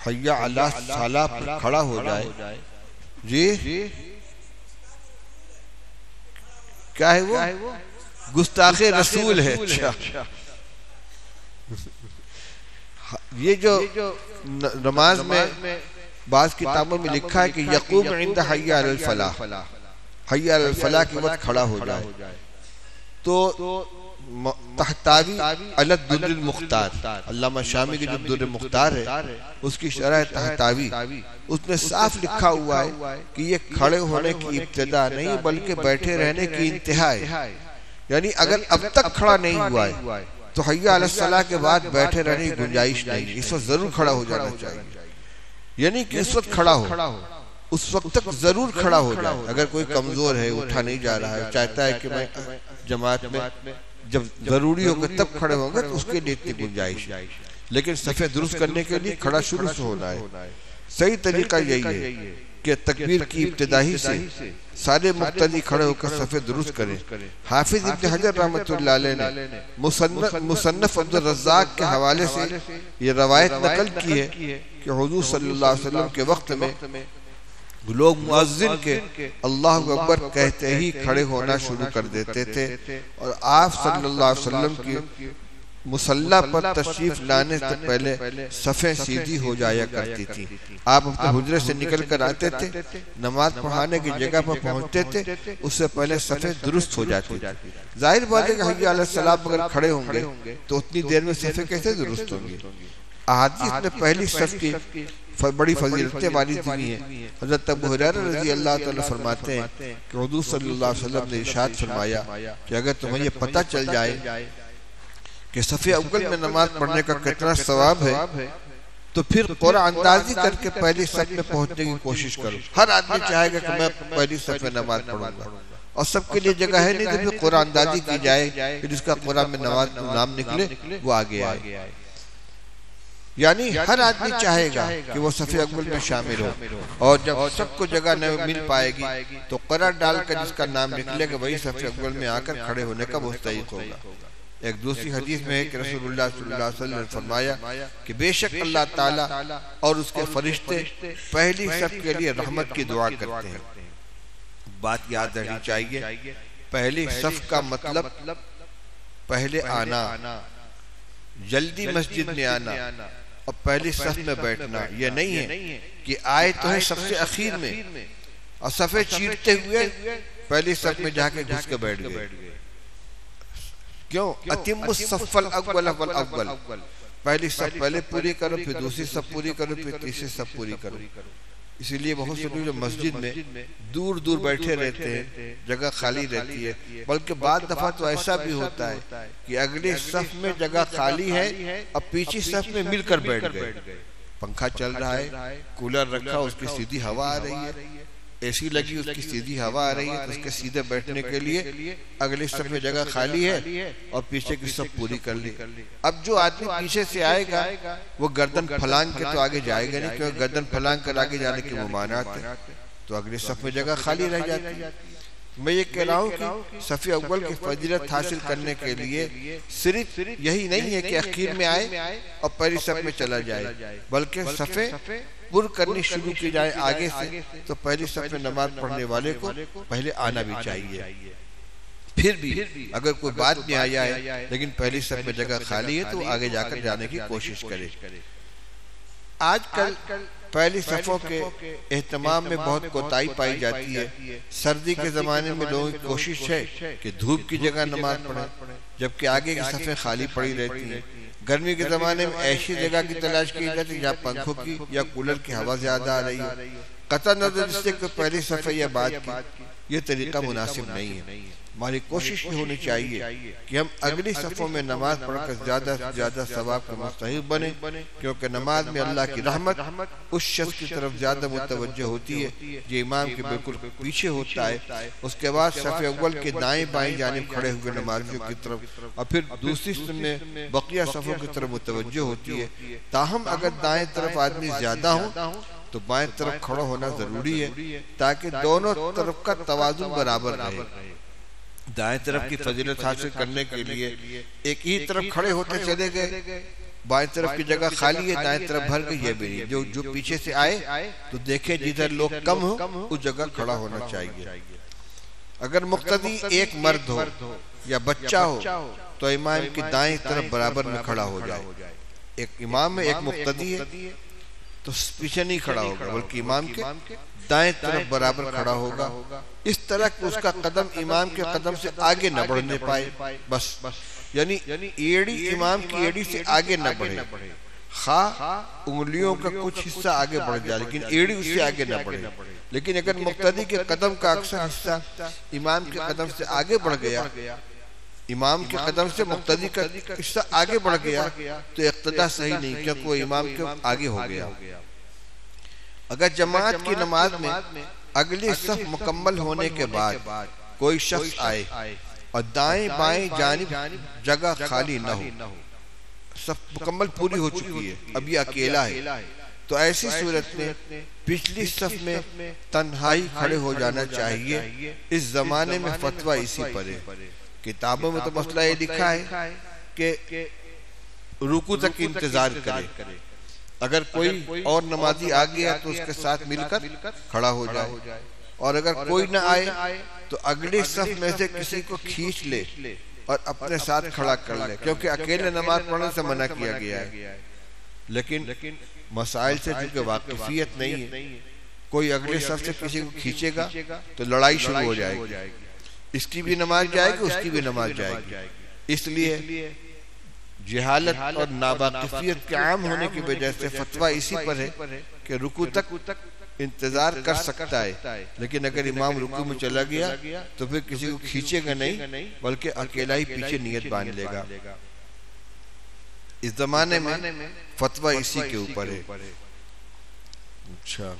حَيَّ عَلَى الصَّلَاةِ پر کھڑا ہو جائے، جی کیا ہے وہ؟ گستاخ رسول ہے۔ اچھا یہ جو نماز میں بعض کتابوں میں لکھا ہے کہ یقوم عند حی علی الفلاح، حی علی الفلاح کے وقت کھڑا ہو جائے، تو تحتاوی علی الدر المختار، علامہ شامی کی جو در مختار ہے اس کی شرح تحتاوی، اس میں صاف لکھا ہوا ہے کہ یہ کھڑے ہونے کی ابتدا نہیں بلکہ بیٹھے رہنے کی انتہا ہے۔ یعنی اگر اب تک کھڑا نہیں ہوا ہے تو حی علی الصلاح کے بعد بیٹھے رہنے کی گنجائش نہیں، اس وقت ضرور کھڑا ہو جانا چاہیے۔ یعنی کہ اس وقت کھڑا ہو، اس وقت تک ضرور کھڑا ہو جائے۔ اگر کوئی کمزور ہے، اٹھا نہیں جا رہا ہے، چاہتا ہے کہ میں جماعت میں جب ضروری ہوگا تب کھڑے ہوں گے تو اس کے لیے اتنی گنجائش ہے، لیکن صفیں درست کرنے کے لیے کھڑا شروع سے ہونا ہے۔ صحیح طریقہ یہی ہے کہ تکبیر کی ابتدائی سے سارے مقتدی کھڑے ہو کر صفیں درست کریں۔ حافظ ابن حجر رحمۃ اللہ علیہ نے مصنف عبد الرزاق کے حوالے سے یہ روایت نقل کی ہے کہ حضور صلی اللہ علیہ وسلم کے وقت میں لوگ مؤذن کے اللہ اکبر کہتے ہی کھڑے ہونا شروع کر دیتے تھے، اور آپ صلی اللہ علیہ وسلم کی مصلی پر تشریف لانے سے پہلے صفیں سیدھی ہو جایا کرتی تھی۔ آپ اپنے حجرے سے نکل کر آتے تھے، نماز پڑھانے کی جگہ پر پہنچتے تھے، اس سے پہلے صفیں درست ہو جاتی تھی۔ ظاہر بات ہے کہ حی علیہ السلام اگر کھڑے ہوں گے تو اتنی دیر میں صفیں کیسے درست ہوں گی؟ احادیث میں پہلی صف کی بڑی فضیلتیں والی دی ہیں۔ حضرت ابو ہریرہ رضی اللہ تعالیٰ فرماتے ہیں کہ حضور صلی اللہ علیہ وسلم نے ارشاد فرمایا کہ اگر تمہیں یہ پتہ چل جائے کہ صف اول میں نماز پڑھنے کا کتنا ثواب ہے تو پھر قرآن اندازی کر کے پہلی صف میں پہنچنے کی کوشش کرو۔ ہر آدمی چاہے گا کہ میں پہلی صف میں نماز پڑھوں گا، اور سب کے لیے جگہ ہے نہیں تو پھر قرآن اندازی کی جائے کہ جس کا قرآن میں نماز نام نکلے وہ آگے آئے۔ یعنی ہر آدمی چاہے گا کہ وہ صف اول میں شامل ہو، اور جب سب کو جگہ نہ مل پائے گی تو قرار ڈال کر جس کا نام نکلے گا وہی صف اول میں آ کر کھڑے ہونے کا مستحق ہوگا۔ ایک دوسری حدیث میں ہے کہ رسول اللہ صلی اللہ علیہ وسلم نے فرمایا کہ بے شک اللہ تعالیٰ اور اس کے فرشتے پہلی صف کے لیے رحمت کی دعا کرتے ہیں۔ بات یاد رہنی چاہیے، پہلی صف کا مطلب پہلے آنا، جلدی مسجد میں آنا اور پہلی صف میں بیٹھنا یہ نہیں ہے کہ آئے تو ہے سب سے اخیر میں اور صفیں چیرتے ہوئے پہلی صف میں جا کے گھس کے بیٹھ گئے۔ کیوں؟ اتم الصف الاول فالاول، پہلی صف پہلے پوری کرو، پھر دوسری صف پوری کرو، پھر تیسری صف پوری کرو۔ اسی لیے بہت سے لوگ جو مسجد میں دور دور بیٹھے رہتے ہیں، جگہ خالی رہتی ہے، بلکہ بعض دفعہ تو ایسا بھی ہوتا ہے کہ اگلی صف میں جگہ خالی ہے اور پیچھے صف میں مل کر بیٹھ گئے، پنکھا چل رہا ہے، کولر رکھا، اس کی سیدھی ہوا آ رہی ہے، اے سی لگی، اس کی سیدھی ہوا آ رہی ہے، تو اس کے سیدھے بیٹھنے کے لیے اگلی صف میں جگہ خالی ہے اور پیچھے کی صف پوری کر لی۔ اب جو آدمی پیچھے سے آئے گا وہ گردن پھلانگ کے تو آگے جائے گا نہیں، کیونکہ گردن پھلانگ کر آگے جانے کی ممانعت ہے، تو اگلی صف میں جگہ خالی رہ جاتی ہے۔ میں یہ کہہ رہا ہوں کہ صف اول کی فضیلت حاصل کرنے کے لیے صرف یہی نہیں ہے کہ اخیر میں آئے اور پہلی صف میں چلا جائے، بلکہ صفیں پر کرنی شروع کی جائے آگے سے، تو پہلی صف میں نماز پڑھنے والے کو پہلے آنا بھی چاہیے۔ پھر بھی اگر کوئی بات نہیں آ جائے لیکن پہلی صف میں جگہ خالی ہے تو آگے جا کر جانے کی کوشش کرے۔ آج کل پہلی صفوں کے اہتمام میں بہت کوتاہی پائی جاتی ہے۔ سردی کے زمانے میں لوگوں کی کوشش ہے کہ دھوپ کی جگہ نماز پڑھیں، جبکہ آگے کی صفیں خالی پڑی رہتی ہیں۔ گرمی کے زمانے میں ایسی جگہ کی تلاش کی جاتی ہے جہاں پنکھوں کی یا کولر کی ہوا زیادہ آ رہی ہے، قطع نظر اس سے کہ پہلی صفحہ یا بعد کی، یہ طریقہ مناسب نہیں ہے۔ ہماری کوشش یہ ہونی چاہیے کہ ہم اگلی صفوں میں نماز پڑھ کر زیادہ سے زیادہ ثواب کا مستحق بنیں، کیونکہ نماز میں اللہ کی رحمت اس شخص کی طرف زیادہ متوجہ ہوتی ہے جو امام کے بالکل پیچھے ہوتا ہے، اس کے بعد صف اول کے دائیں بائیں جانب کھڑے ہوئے نمازیوں کی طرف، اور پھر دوسری صف میں بقیہ صفوں کی طرف متوجہ ہوتی ہے۔ تاہم اگر دائیں طرف آدمی زیادہ ہوں تو بائیں طرف کھڑا ہونا ضروری ہے تاکہ دونوں طرف کا توازن برابر رہے۔ دائیں طرف کی فضیلت حاصل کرنے کے لیے ایک ہی طرف کھڑے ہوتے چلے گئے، بائیں طرف کی جگہ خالی ہے، دائیں طرف بھر گئی، یہ بھی نہیں۔ جو پیچھے سے آئے تو دیکھیں جدھر لوگ کم ہوں اس جگہ کھڑا ہونا چاہیے۔ اگر مقتدی ایک مرد ہو یا بچہ ہو تو امام کی دائیں طرف برابر میں کھڑا ہو جائے۔ ایک امام ہے، ایک مقتدی ہے تو پیچھے نہیں کھڑا ہوگا بلکہ امام کے دائیں طرف برابر کھڑا ہوگا، اس طرح کہ اس کا قدم امام کے قدم سے آگے نہ بڑھنے پائے، بس یعنی ایڑی امام کی ایڑی سے آگے نہ بڑھے، خواہ انگلیوں کا کچھ حصہ آگے بڑھ جائے لیکن ایڑی اس سے آگے نہ بڑھے۔ لیکن اگر مقتدی کے قدم کا اکثر حصہ امام کے قدم سے آگے بڑھ گیا، امام کے قدم سے مقتدی کا حصہ آگے بڑھ گیا تو اقتداء صحیح نہیں، کیونکہ وہ امام کے آگے ہو گیا۔ اگر جماعت کی نماز میں اگلی صف مکمل ہونے کے بعد کوئی شخص آئے اور دائیں بائیں جانب جگہ خالی نہ ہو، صف مکمل پوری ہو چکی ہے، اب یہ اکیلا ہے، تو ایسی صورت میں پچھلی صف میں تنہائی کھڑے ہو جانا چاہیے۔ اس زمانے میں فتویٰ اسی پر ہے۔ کتابوں میں تو مسئلہ یہ لکھا ہے کہ رکوع تک انتظار کرے، اگر کوئی اور نمازی آ گیا تو اس کے ساتھ مل کر کھڑا ہو جائے، اور اگر کوئی نہ آئے تو اگلی صف میں سے کسی کو کھینچ لے اور اپنے ساتھ کھڑا کر لے، کیونکہ اکیلے نماز پڑھنے سے منع کیا گیا ہے۔ لیکن مسائل سے چونکہ واقفیت نہیں ہے، کوئی اگلے صف سے کسی کو کھینچے گا تو لڑائی شروع ہو جائے گی، اس کی بھی نماز جائے گی، اس کی بھی نماز جائے گی۔ اس لیے جہالت اور ناواقفیت کے عام ہونے کی وجہ سے فتویٰ اسی پر ہے کہ رکوع تک انتظار کر سکتا ہے، لیکن اگر امام رکوع میں چلا گیا تو پھر کسی کو کھینچے گا نہیں بلکہ اکیلا ہی پیچھے نیت باندھ لے گا۔ اس زمانے میں فتویٰ اسی کے اوپر ہے۔ اچھا،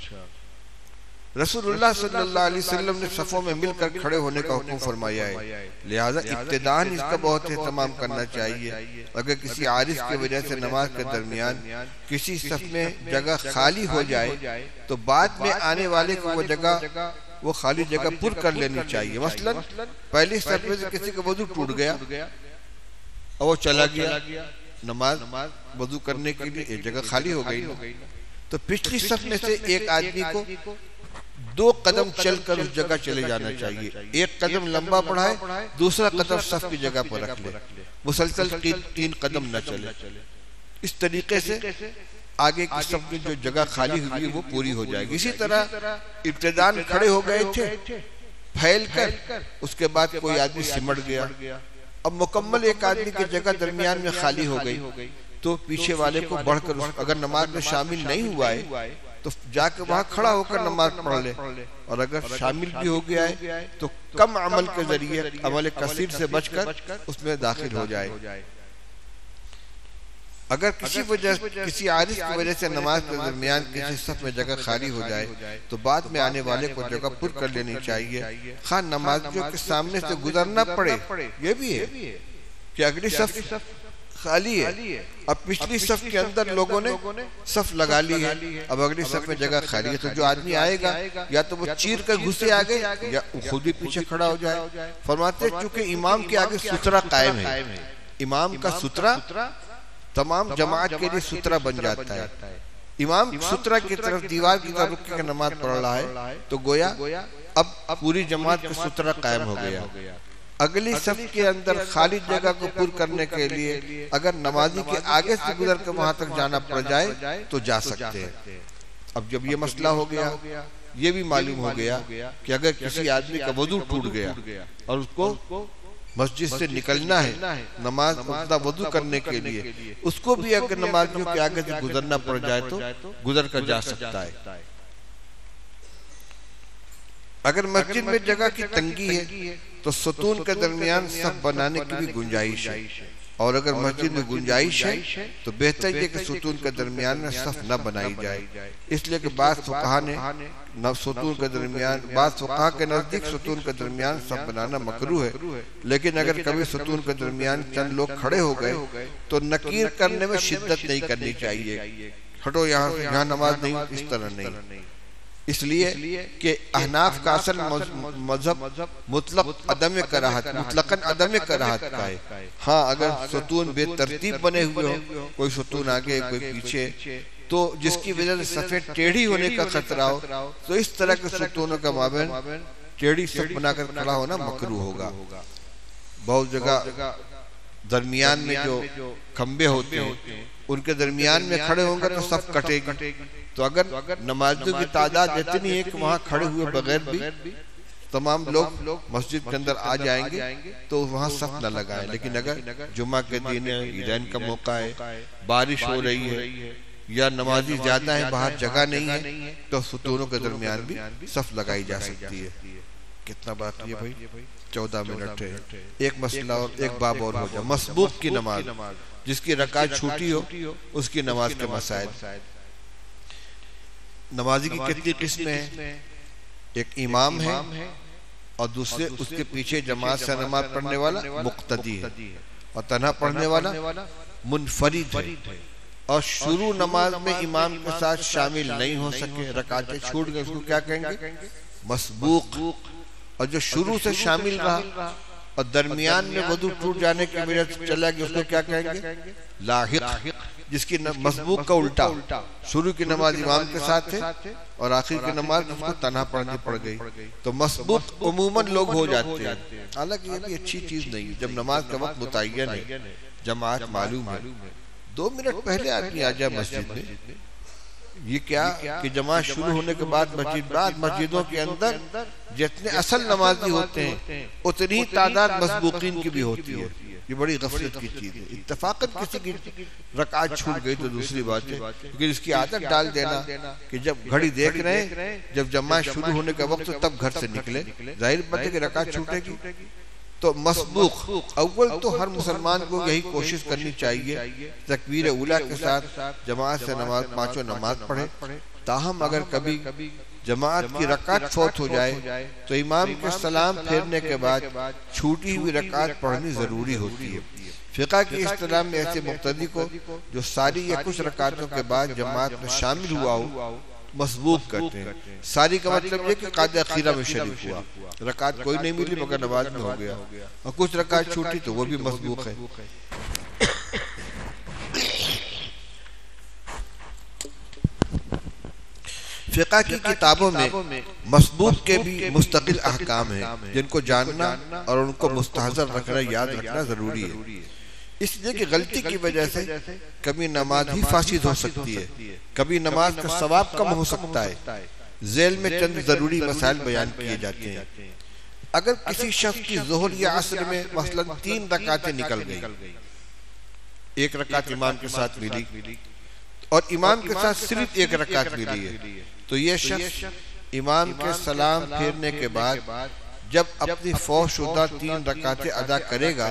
رسول اللہ صلی اللہ علیہ وسلم نے صفوں میں مل کر کھڑے ہونے کا حکم فرمایا ہے، لہذا ابتداءً اس کا بہت اہتمام کرنا چاہیے۔ اگر کسی عارض کی وجہ سے نماز کے درمیان کسی صف میں جگہ خالی ہو جائے تو بعد میں آنے والے کو وہ خالی جگہ پر کر لینی چاہیے۔ مثلا پہلی صف میں سے کسی کا وضو ٹوٹ گیا اور وہ چلا گیا نماز وضو کرنے کے لیے، ایک جگہ خالی ہو گئی، تو پچھلی صف میں سے ایک آدمی کو 2 قدم چل کر اس جگہ چلے جانا چاہیے، ایک قدم لمبا بڑھائے، دوسرا قدم صف کی جگہ پر رکھ لے، مسلسل 3 قدم نہ چلے۔ اس طریقے سے آگے کی صف کی جو جگہ خالی ہوئی وہ پوری ہو جائے گی۔ اسی طرح ابتداءً کھڑے ہو گئے تھے پھیل کر، اس کے بعد کوئی آدمی سمٹ گیا، اب مکمل ایک آدمی کی جگہ درمیان میں خالی ہو گئی تو پیچھے والے کو بڑھ کر اگر نماز میں شامل نہیں ہوا ہے تو جا کے وہاں کھڑا ہو کر نماز پڑھ لے، اور اگر شامل بھی ہو گیا ہے تو کم عمل کے ذریعے عمل کثیر سے بچ کر اس میں داخل ہو جائے۔ اگر کسی عارض کی وجہ سے نماز کے درمیان کسی صف میں جگہ خالی ہو جائے تو بعد میں آنے والے کو جگہ پر کر لینی چاہیے، خواہ نمازیوں کے سامنے سے گزرنا پڑے۔ یہ بھی ہے کہ اگلی صف خالی ہے، اب پچھلی صف کے اندر لوگوں نے صف لگا لی ہے، اب اگلی صف میں جگہ خالی ہے، تو جو آدمی آئے گا یا تو وہ چیر کر گھسے آگے یا خود ہی پیچھے کھڑا ہو جائے۔ فرماتے ہیں چونکہ امام کے آگے سترہ قائم ہے، امام کا سترہ تمام جماعت کے لیے سترہ بن جاتا ہے۔ امام سترہ کی طرف دیوار کی طرف رک کے نماز پڑھ رہا ہے تو گویا اب پوری جماعت کا سترہ قائم ہو گیا۔ اگلی صف کے اندر خالی جگہ کو پر کرنے کے لیے اگر نمازی کے آگے سے گزر کے وہاں تک جانا پڑ جائے تو جا سکتے ہیں۔ اب جب یہ مسئلہ ہو گیا، یہ بھی معلوم ہو گیا کہ اگر کسی آدمی کا وضو ٹوٹ گیا اور اس کو مسجد سے نکلنا ہے نماز اپنا وضو کرنے کے لیے، اس کو بھی اگر نمازیوں کے آگے سے گزرنا پڑ جائے تو گزر کر جا سکتا ہے۔ اگر مسجد میں جگہ کی تنگی ہے تو ستون کے درمیان صف بنانے کی بھی گنجائش ہے، اور اگر مسجد میں گنجائش ہے تو بہتر یہ کہ ستون کے درمیان میں صف نہ بنائی جائے، اس لیے کہ بعض فقہا نے ستون کے درمیان، بعض فقہا کے نزدیک ستون کے درمیان صف بنانا مکروہ ہے، لیکن اگر کبھی ستون کے درمیان چند لوگ کھڑے ہو گئے تو نکیر کرنے میں شدت نہیں کرنی چاہیے، ہٹو یہاں نماز نہیں، اس طرح نہیں، اس لیے کہ احناف کا اصل مذہب مطلق عدم کراہت، مطلقاً عدم کراہت کا ہے۔ ہاں اگر ستون بے ترتیب بنے ہوئے ہو، کوئی ستون آگے کوئی پیچھے، تو جس کی وجہ سے صفیں ٹیڑھی ہونے کا خطرہ ہو تو اس طرح کے ستونوں کا مابین ٹیڑھی صف بنا کر کھڑا ہونا مکروہ ہوگا۔ بہت جگہ درمیان میں جو کھمبے ہوتے ہیں ان کے درمیان میں کھڑے ہوں گے تو صف کٹے گی، تو اگر نمازیوں کی تعداد اتنی ہے کہ وہاں کھڑے ہوئے بغیر بھی تمام لوگ مسجد کے اندر آ جائیں گے تو وہاں صف نہ لگائیں، لیکن اگر جمعہ کے دن ہے، عیدین کا موقع ہے، بارش ہو رہی ہے یا نمازی زیادہ ہیں، باہر جگہ نہیں ہے، تو ستونوں کے درمیان بھی صف لگائی جا سکتی ہے۔ کتنا باقی ہے بھائی؟ 14 منٹ ہے۔ ایک مسئلہ اور ایک باب اور ہو جائے، مسبوق کی نماز، جس کی رکعت چھوٹی ہو اس کی نماز کے مسائل۔ نمازی کی کتنی قسمیں ہیں؟ ایک امام ہے اور دوسرے اس کے پیچھے جماعت سے نماز پڑھنے والا مقتدی ہے، اور تنہا پڑھنے والا منفرد ہے، اور شروع نماز میں امام کے ساتھ شامل نہیں ہو سکے، رکعتیں چھوٹ گئے، اس کو کیا کہیں گے؟ مسبوق۔ اور جو شروع سے شامل رہا اور درمیان میں وضو ٹوٹ جانے کی وجہ سے چلا گیا، اس کو کیا کہیں گے؟ لاحق۔ جس کی مسبوق کا الٹا، شروع کی نماز امام کے ساتھ ہے اور آخر کی نماز اس کو تنہا پڑھنی پڑ گئی، تو مسبوق عموماً لوگ ہو جاتے ہیں۔ حالانکہ یہ بھی اچھی چیز نہیں ہے، جب نماز کا وقت متعین ہے، جماعت معلوم ہے، 2 منٹ پہلے آدمی آ جائے مسجد میں، یہ کیا کہ جماعت شروع ہونے کے بعد مسجدوں کے اندر جتنے اصل نمازی ہوتے ہیں اتنی ہی تعداد مسبوقین کی بھی ہوتی ہے۔ یہ بڑی غفلت کی چیز ہے۔ اتفاقاً کسی کی رکعت چھوٹ گئی تو دوسری بات ہے، لیکن اس کی عادت ڈال دینا کہ جب گھڑی دیکھ رہے ہیں، جب جماعت شروع ہونے کا وقت تب گھر سے نکلے، ظاہر بات ہے کہ رکعت چھوٹے گی۔ تو مسبوق، اول تو ہر مسلمان کو یہی کوشش کرنی چاہیے تکبیر اولیٰ کے ساتھ جماعت سے نماز پانچوں نماز پڑھے۔ تاہم اگر کبھی جماعت کی رکعت فوت ہو جائے تو امام کے سلام پھیرنے کے بعد چھوٹی ہوئی رکعت پڑھنی ضروری ہوتی ہے۔ فقہ کی اصطلاح میں ایسے مقتدی کو جو ساری یا کچھ رکعتوں کے بعد جماعت میں شامل ہوا ہو مسبوق کرتے ہیں۔ ساری کا مطلب یہ کہ قاعدہ اخیرہ میں شریک ہوا، رکعت کوئی نہیں ملی مگر نماز میں ہو گیا، اور کچھ رکعت چھوٹی تو وہ بھی مسبوق ہے۔ فقہ کی کتابوں میں مسبوق کے بھی مستقل احکام ہیں جن کو جاننا اور ان کو مستحضر رکھنا، یاد رکھنا ضروری ہے، اس لیے کہ غلطی کی وجہ سے کبھی نماز ہی فاسد ہو سکتی ہے، کبھی نماز کا ثواب کم ہو سکتا ہے۔ ذیل میں چند ضروری مسائل بیان کیے جاتے ہیں۔ اگر کسی شخص کی ظہر یا عصر میں مثلا 3 رکعتیں نکل گئی، 1 رکعت امام کے ساتھ ملی اور امام کے ساتھ صرف 1 رکعت ملی ہے، تو یہ شخص امام کے سلام پھیرنے کے بعد جب اپنی فوت شدہ 3 رکعتیں ادا کرے گا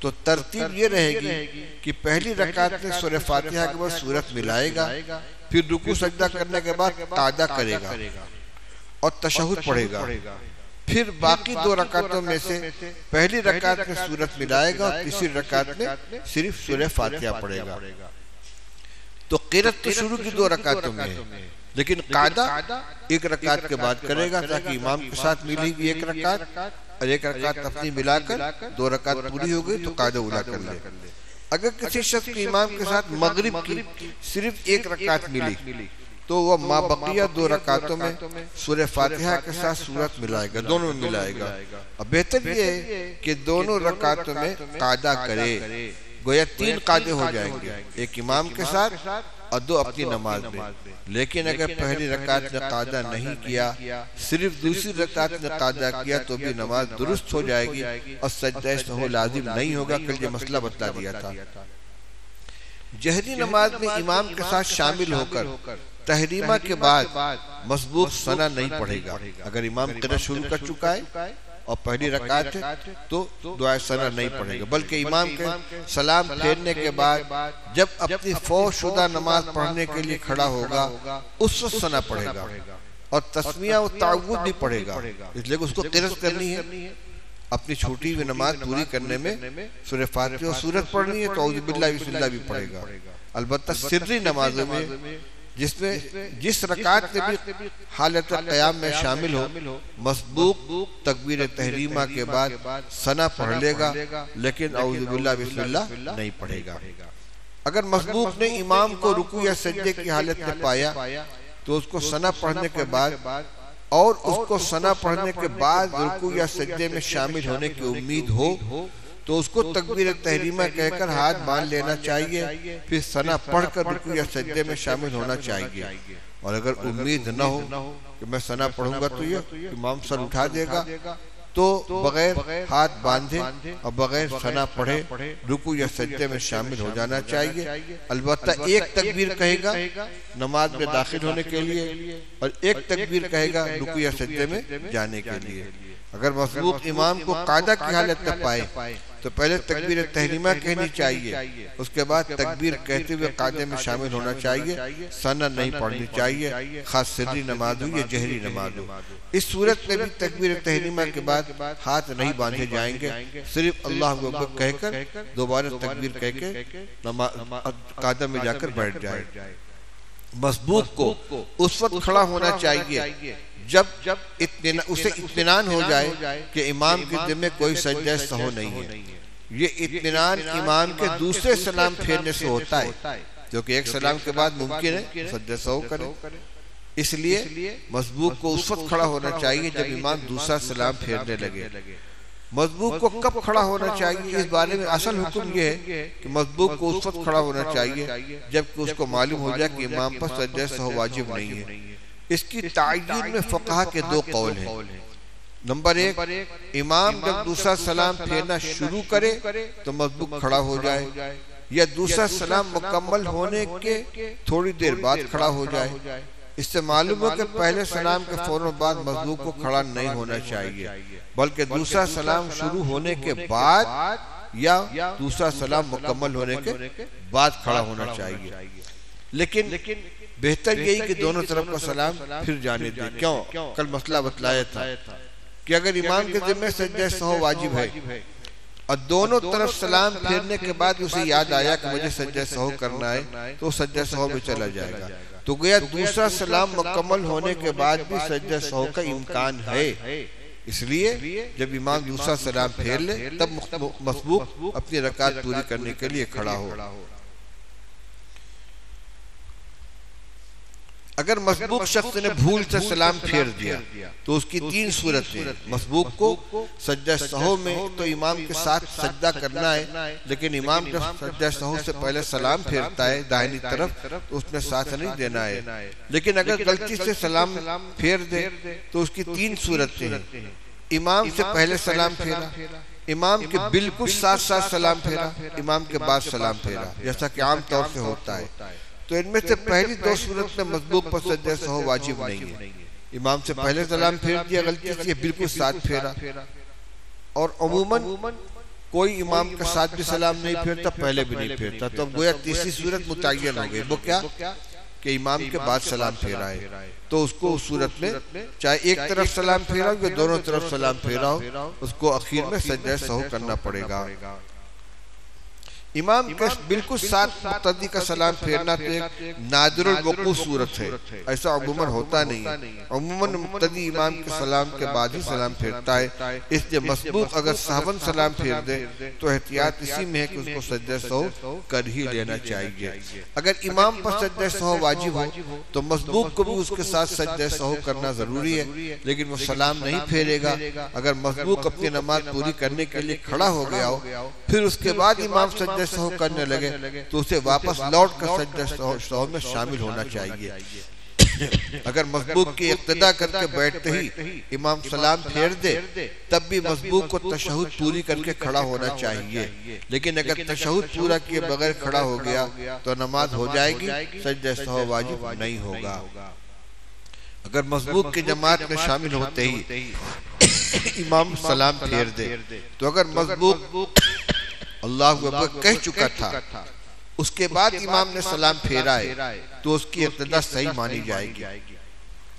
تو ترتیب یہ رہے گی کہ پہلی رکعت میں سورہ فاتحہ کے بعد سورت ملائے گا، پھر رکوع سجدہ کرنے کے بعد قعدہ کرے گا اور تشہد پڑھے گا، پھر باقی 2 رکعتوں میں سے پہلی رکعت میں سورت ملائے گا اور تیسری رکعت میں صرف سورہ فاتحہ پڑھے گا۔ تو قرأت تو شروع کی 2 رکعتوں میں ہے، لیکن قعدہ 1 رکعت کے بعد کرے گا تاکہ امام کے ساتھ ملی گی 1 رکعت، اور 1 رکعت اپنی ملا کر 2 رکعت پوری ہو گئی تو قعدہ اولا کر لے۔ اگر کسی شخص کی امام کے ساتھ مغرب کی صرف 1 رکعت ملی تو وہ ما بقیہ 2 رکعتوں میں سورہ فاتحہ کے ساتھ سورت ملائے گا، دونوں میں ملائے گا۔ اب بہتر یہ ہے کہ دونوں رکعتوں میں قعدہ کرے، گویا 3 قعدے ہو جائیں گے، 1 امام کے ساتھ اور 2 اپنی نماز میں۔ لیکن اگر پہلی رکعت میں قعدہ نہیں کیا، صرف دوسری رکعت میں قعدہ کیا تو بھی نماز درست ہو جائے گی اور سجدہ سہو لازم نہیں ہوگا۔ کل یہ مسئلہ بتلا دیا تھا۔ جہری نماز میں امام کے ساتھ شامل ہو کر تحریمہ کے بعد مسبوق ثنا نہیں پڑھے گا۔ اگر امام قرأت شروع کر چکا ہے اور پہلی رکعت ہے تو دعائے ثنا نہیں پڑھے گا، بلکہ امام کے سلام پھیرنے کے بعد جب اپنی فوت شدہ نماز پڑھنے کے لیے کھڑا ہوگا اس وقت ثنا پڑھے گا اور تسمیہ و تعوذ بھی پڑھے گا، اس لیے اس کو قرأت کرنی ہے۔ اپنی چھوٹی ہوئی نماز پوری کرنے میں سورہ فاتحہ و سورت پڑھنی ہے تو اعوذ باللہ بسم اللہ بھی پڑھے گا۔ البتہ سری نمازوں میں جس میں جس رکعت میں بھی حالت قیام میں شامل ہو مسبوق تکبیر تحریمہ کے بعد ثنا پڑھ لے گا، لیکن اعوذ باللہ بسم اللہ نہیں پڑھے گا۔ اگر مسبوق نے امام کو رکوع یا سجدے کی حالت میں پایا تو اس کو ثنا پڑھنے کے بعد اور اس کو ثنا پڑھنے کے بعد رکوع یا سجدے میں شامل ہونے کی امید ہو تو اس کو تکبیر تحریمہ کہہ کر ہاتھ باندھ لینا چاہیے، پھر ثنا پڑھ کر رکوع یا سجدے میں شامل ہونا چاہیے۔ اور اگر امید نہ ہو کہ میں ثنا پڑھوں گا تو یہ امام سر اٹھا دے گا تو بغیر ہاتھ باندھے اور بغیر ثنا پڑھے رکوع یا سجدے میں شامل ہو جانا چاہیے۔ البتہ 1 تکبیر کہے گا نماز میں داخل ہونے کے لیے اور 1 تکبیر کہے گا رکوع یا سجدے میں جانے کے لیے۔ اگر مسبوق امام کو قعدہ کی حالت میں پائے تو پہلے تکبیر تحریمہ کہنی چاہیے، اس کے بعد تکبیر کہتے ہوئے قعدے میں شامل ہونا چاہیے، ثنا نہیں پڑھنی چاہیے، خاص سری نماز ہو یا جہری نماز ہو۔ اس صورت میں بھی تکبیر تحریمہ کے بعد ہاتھ نہیں باندھے جائیں گے، صرف اللہ اکبر کہہ کر دوبارہ تکبیر کہہ کے قعدہ میں جا کر بیٹھ جائے۔ مسبوق کو اس وقت کھڑا ہونا چاہیے جب اسے اطمینان ہو جائے کہ امام کے ذمہ کوئی سجدہ سہو نہیں ہے۔ یہ اطمینان امام کے دوسرے سلام پھیرنے سے ہوتا ہے، کیونکہ 1 سلام کے بعد ممکن ہے سجدہ سہو کرے، اس لیے مسبوق کو اس وقت کھڑا ہونا چاہیے جب امام دوسرا سلام پھیرنے لگے۔ مسبوق کو کب کھڑا ہونا چاہیے اس بارے میں اصل حکم یہ ہے کہ مسبوق کو اس وقت کھڑا ہونا چاہیے جبکہ اس کو معلوم ہو جائے کہ امام پر سجدہ سہو واجب نہیں ہے۔ اس کی تعیین میں فقہا کے 2 قول ہیں۔ نمبر 1، امام جب دوسرا سلام پھیرنا شروع کرے تو مسبوق کھڑا ہو جائے، یا دوسرا سلام مکمل ہونے کے تھوڑی دیر بعد کھڑا ہو جائے۔ اس سے معلوم ہے کہ پہلے سلام کے فوراً بعد مسبوق کو کھڑا نہیں ہونا چاہیے، بلکہ دوسرا سلام شروع ہونے کے بعد یا دوسرا سلام مکمل ہونے کے بعد کھڑا ہونا چاہیے۔ لیکن بہتر یہی کہ دونوں طرف کا سلام پھر جانے دیں۔ کیوں؟ کل مسئلہ بتلایا تھا کہ اگر امام کے ذمہ سجدہ سہو واجب ہے اور دونوں طرف سلام پھیرنے کے بعد اسے یاد آیا کہ مجھے سجدہ سہو کرنا ہے تو سجدہ سہو میں چلا جائے گا، تو گویا دوسرا سلام مکمل ہونے کے بعد بھی سجدہ سہو کا امکان ہے۔ اس لیے جب امام دوسرا سلام پھیر لے تب مسبوق اپنی رکعت پوری کرنے کے لیے کھڑا ہو۔ اگر مسبوق شخص نے بھول سے سلام پھیر دیا تو اس کی 3 صورتیں۔ مسبوق کو سجدہ سہو میں تو امام کے ساتھ سجدہ کرنا ہے، لیکن امام جب سجدہ سہو سے پہلے سلام پھیرتا ہے داہنی طرف تو اس میں ساتھ نہیں دینا ہے، لیکن اگر غلطی سے سلام پھیر دے تو اس کی 3 صورتیں ہیں۔ امام سے پہلے سلام پھیرا، امام کے بالکل ساتھ ساتھ سلام پھیرا، امام کے بعد سلام پھیرا، جیسا کہ عام طور سے ہوتا ہے۔ تو ان میں سے پہلی 2 صورت میں مسبوق پر سجدہ سہو واجب نہیں ہے۔ امام سے پہلے سلام پھیر دیا غلطی سے، بالکل ساتھ پھیرا، اور عموماً کوئی امام کے ساتھ بھی سلام نہیں پھیرتا، پہلے بھی نہیں پھیرتا، تو اب گویا تیسری صورت متعین ہو گئی، وہ کیا کہ امام کے بعد سلام پھیرا ہے، تو اس کو اس صورت میں چاہے ایک طرف سلام پھیرا ہو یا دونوں طرف سلام پھیرا ہو، اس کو اخیر میں سجدہ سہو کرنا پڑے گا۔ امام کے بالکل ساتھ مقتدی کا سلام پھیرنا تو ایک نادر الوقوع صورت ہے، ایسا عموماً ہوتا نہیں ہے، عموماً مقتدی امام کے سلام کے بعد ہی سلام پھیرتا ہے، اس لیے مسبوق اگر سہون سلام پھیر دے تو احتیاط اسی میں ہے کہ اس کو سجدہ سہو کر ہی لینا چاہیے۔ اگر امام پر سجدہ سہو واجب ہو تو مسبوق کو بھی اس کے ساتھ سجدہ سہو کرنا ضروری ہے، لیکن وہ سلام نہیں پھیرے گا۔ اگر مسبوق اپنی نماز پوری کرنے کے لیے کھڑا ہو گیا ہو، پھر اس کے بعد امام سجدہ سہو کرنے لگے تو اسے واپس لوٹ کر سجدہ سہو میں شامل ہونا چاہیے۔ اگر مسبوق کی اقتداء کر کے بیٹھتے ہی امام سلام پھیر دے تب بھی مسبوق کو تشہد پوری کر کے کھڑا ہونا چاہیے، لیکن اگر تشہد پورا کیے بغیر کھڑا ہو گیا تو نماز ہو جائے گی، سجدہ سہو واجب نہیں ہوگا۔ اگر مسبوق کی جماعت میں شامل ہوتے ہی امام سلام پھیر دے تو اگر مسبوق اللہ اکبر کہہ چکا تھا اس کے بعد امام نے سلام پھیرا ہے تو اس کی اقتداء صحیح مانی جائے گی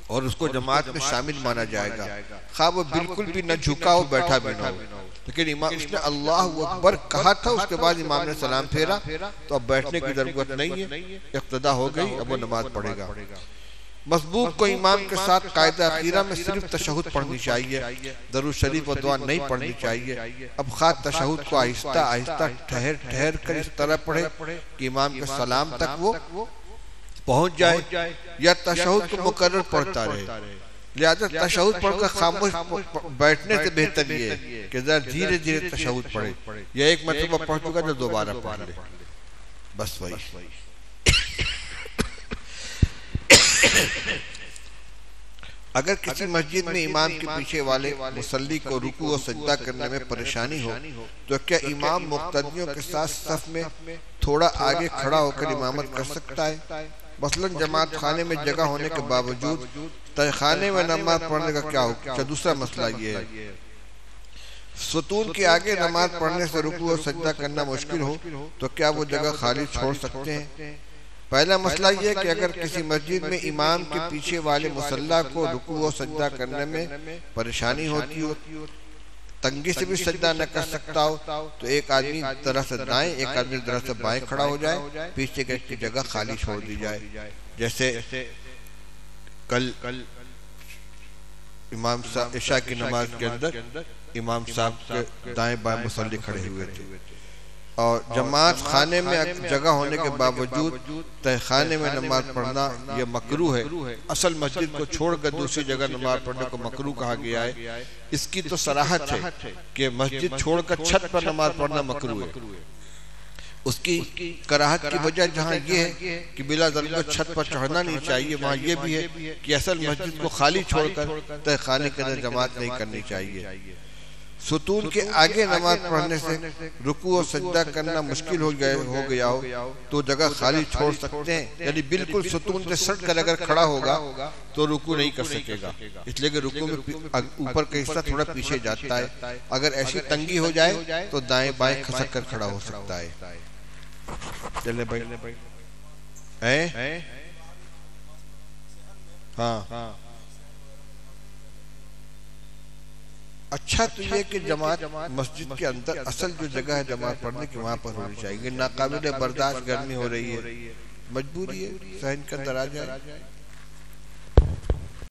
اور اس کو جماعت میں شامل مانا جائے گا، خواہ وہ بالکل بھی نہ جھکا ہو بیٹھا بھی نہ ہو، لیکن امام اس نے اللہ اکبر کہا تھا، اس کے بعد امام نے سلام پھیرا تو اب بیٹھنے کی ضرورت نہیں ہے، اقتداء ہو گئی، اب وہ نماز پڑھے گا۔ مسبوق کو امام کے ساتھ قاعدہ اخیرہ میں صرف تشہد پڑھنی چاہیے، درود شریف و دعا نہیں پڑھنی چاہیے۔ اب خواہ تشہد کو آہستہ آہستہ ٹھہر کر اس طرح پڑھے کہ امام کے سلام تک وہ پہنچ جائے، یا تشہد کو مقرر پڑھتا رہے، لہذا تشہد پڑھ کر خاموش بیٹھنے سے بہتر یہ ہے کہ ذرا دھیرے دھیرے تشہد پڑھے، یا ایک مرتبہ پڑھ چکا تو دوبارہ پڑھ لے، بس وہی۔ اگر کسی مسجد میں امام کے پیچھے والے مصلی کو رکوع و سجدہ کرنے میں پریشانی ہو تو کیا امام مقتدیوں کے ساتھ صف میں تھوڑا آگے کھڑا ہو کر امامت کر سکتا ہے؟ مثلاً جماعت خانے میں جگہ ہونے کے باوجود تہہ خانے میں نماز پڑھنے کا کیا حکم؟ دوسرا مسئلہ یہ ہے، ستون کے آگے نماز پڑھنے سے رکوع و سجدہ کرنا مشکل ہو تو کیا وہ جگہ خالی چھوڑ سکتے ہیں؟ پہلا مسئلہ یہ ہے کہ اگر کسی مسجد میں امام کے پیچھے والے مصلی کو رکوع و سجدہ کرنے میں پریشانی ہوتی ہو، تنگی سے بھی سجدہ نہ کر سکتا ہو، تو ایک آدمی طرف سے دائیں ایک آدمی طرف سے بائیں کھڑا ہو جائے، پیچھے کی جگہ خالی چھوڑ دی جائے۔ جیسے کل امام صاحب عشاء کی نماز کے اندر امام صاحب کے دائیں بائیں مصلی کھڑے ہوئے تھے، اور جماعت خانے میں جگہ ہونے کے باوجود تہہ خانے میں نماز پڑھنا یہ مکروہ ہے۔ اصل مسجد کو چھوڑ کر دوسری جگہ نماز پڑھنے کو مکروہ کہا گیا ہے۔ اس کی تو صراحت ہے کہ مسجد چھوڑ کر چھت پر نماز پڑھنا مکروہ ہے۔ اس کی کراہت کی وجہ جہاں یہ ہے کہ بلا ضرورت چھت پر چڑھنا نہیں چاہیے، وہاں یہ بھی ہے کہ اصل مسجد کو خالی چھوڑ کر تہہ خانے کے اندر جماعت نہیں کرنی چاہیے۔ ستون کے آگے نماز پڑھنے سے رکوع و سجدہ کرنا مشکل ہو گیا ہو تو جگہ خالی چھوڑ سکتے ہیں، یعنی بالکل ستون سے سٹ کر اگر کھڑا ہوگا تو رکوع نہیں کر سکے گا، اس لیے کہ رکوع میں اوپر کا حصہ تھوڑا پیچھے جاتا ہے۔ اگر ایسی تنگی ہو جائے تو دائیں بائیں کھسک کر کھڑا ہو سکتا ہے۔ چلے بھائی ہاں اچھا تو یہ کہ جماعت مسجد کے اندر اصل جو جگہ ہے جماعت پڑھنے کی وہاں پر ہونی چاہیے۔ ناقابل برداشت گرمی ہو رہی ہے، مجبوری ہے، صحن کے اندر آ جائے۔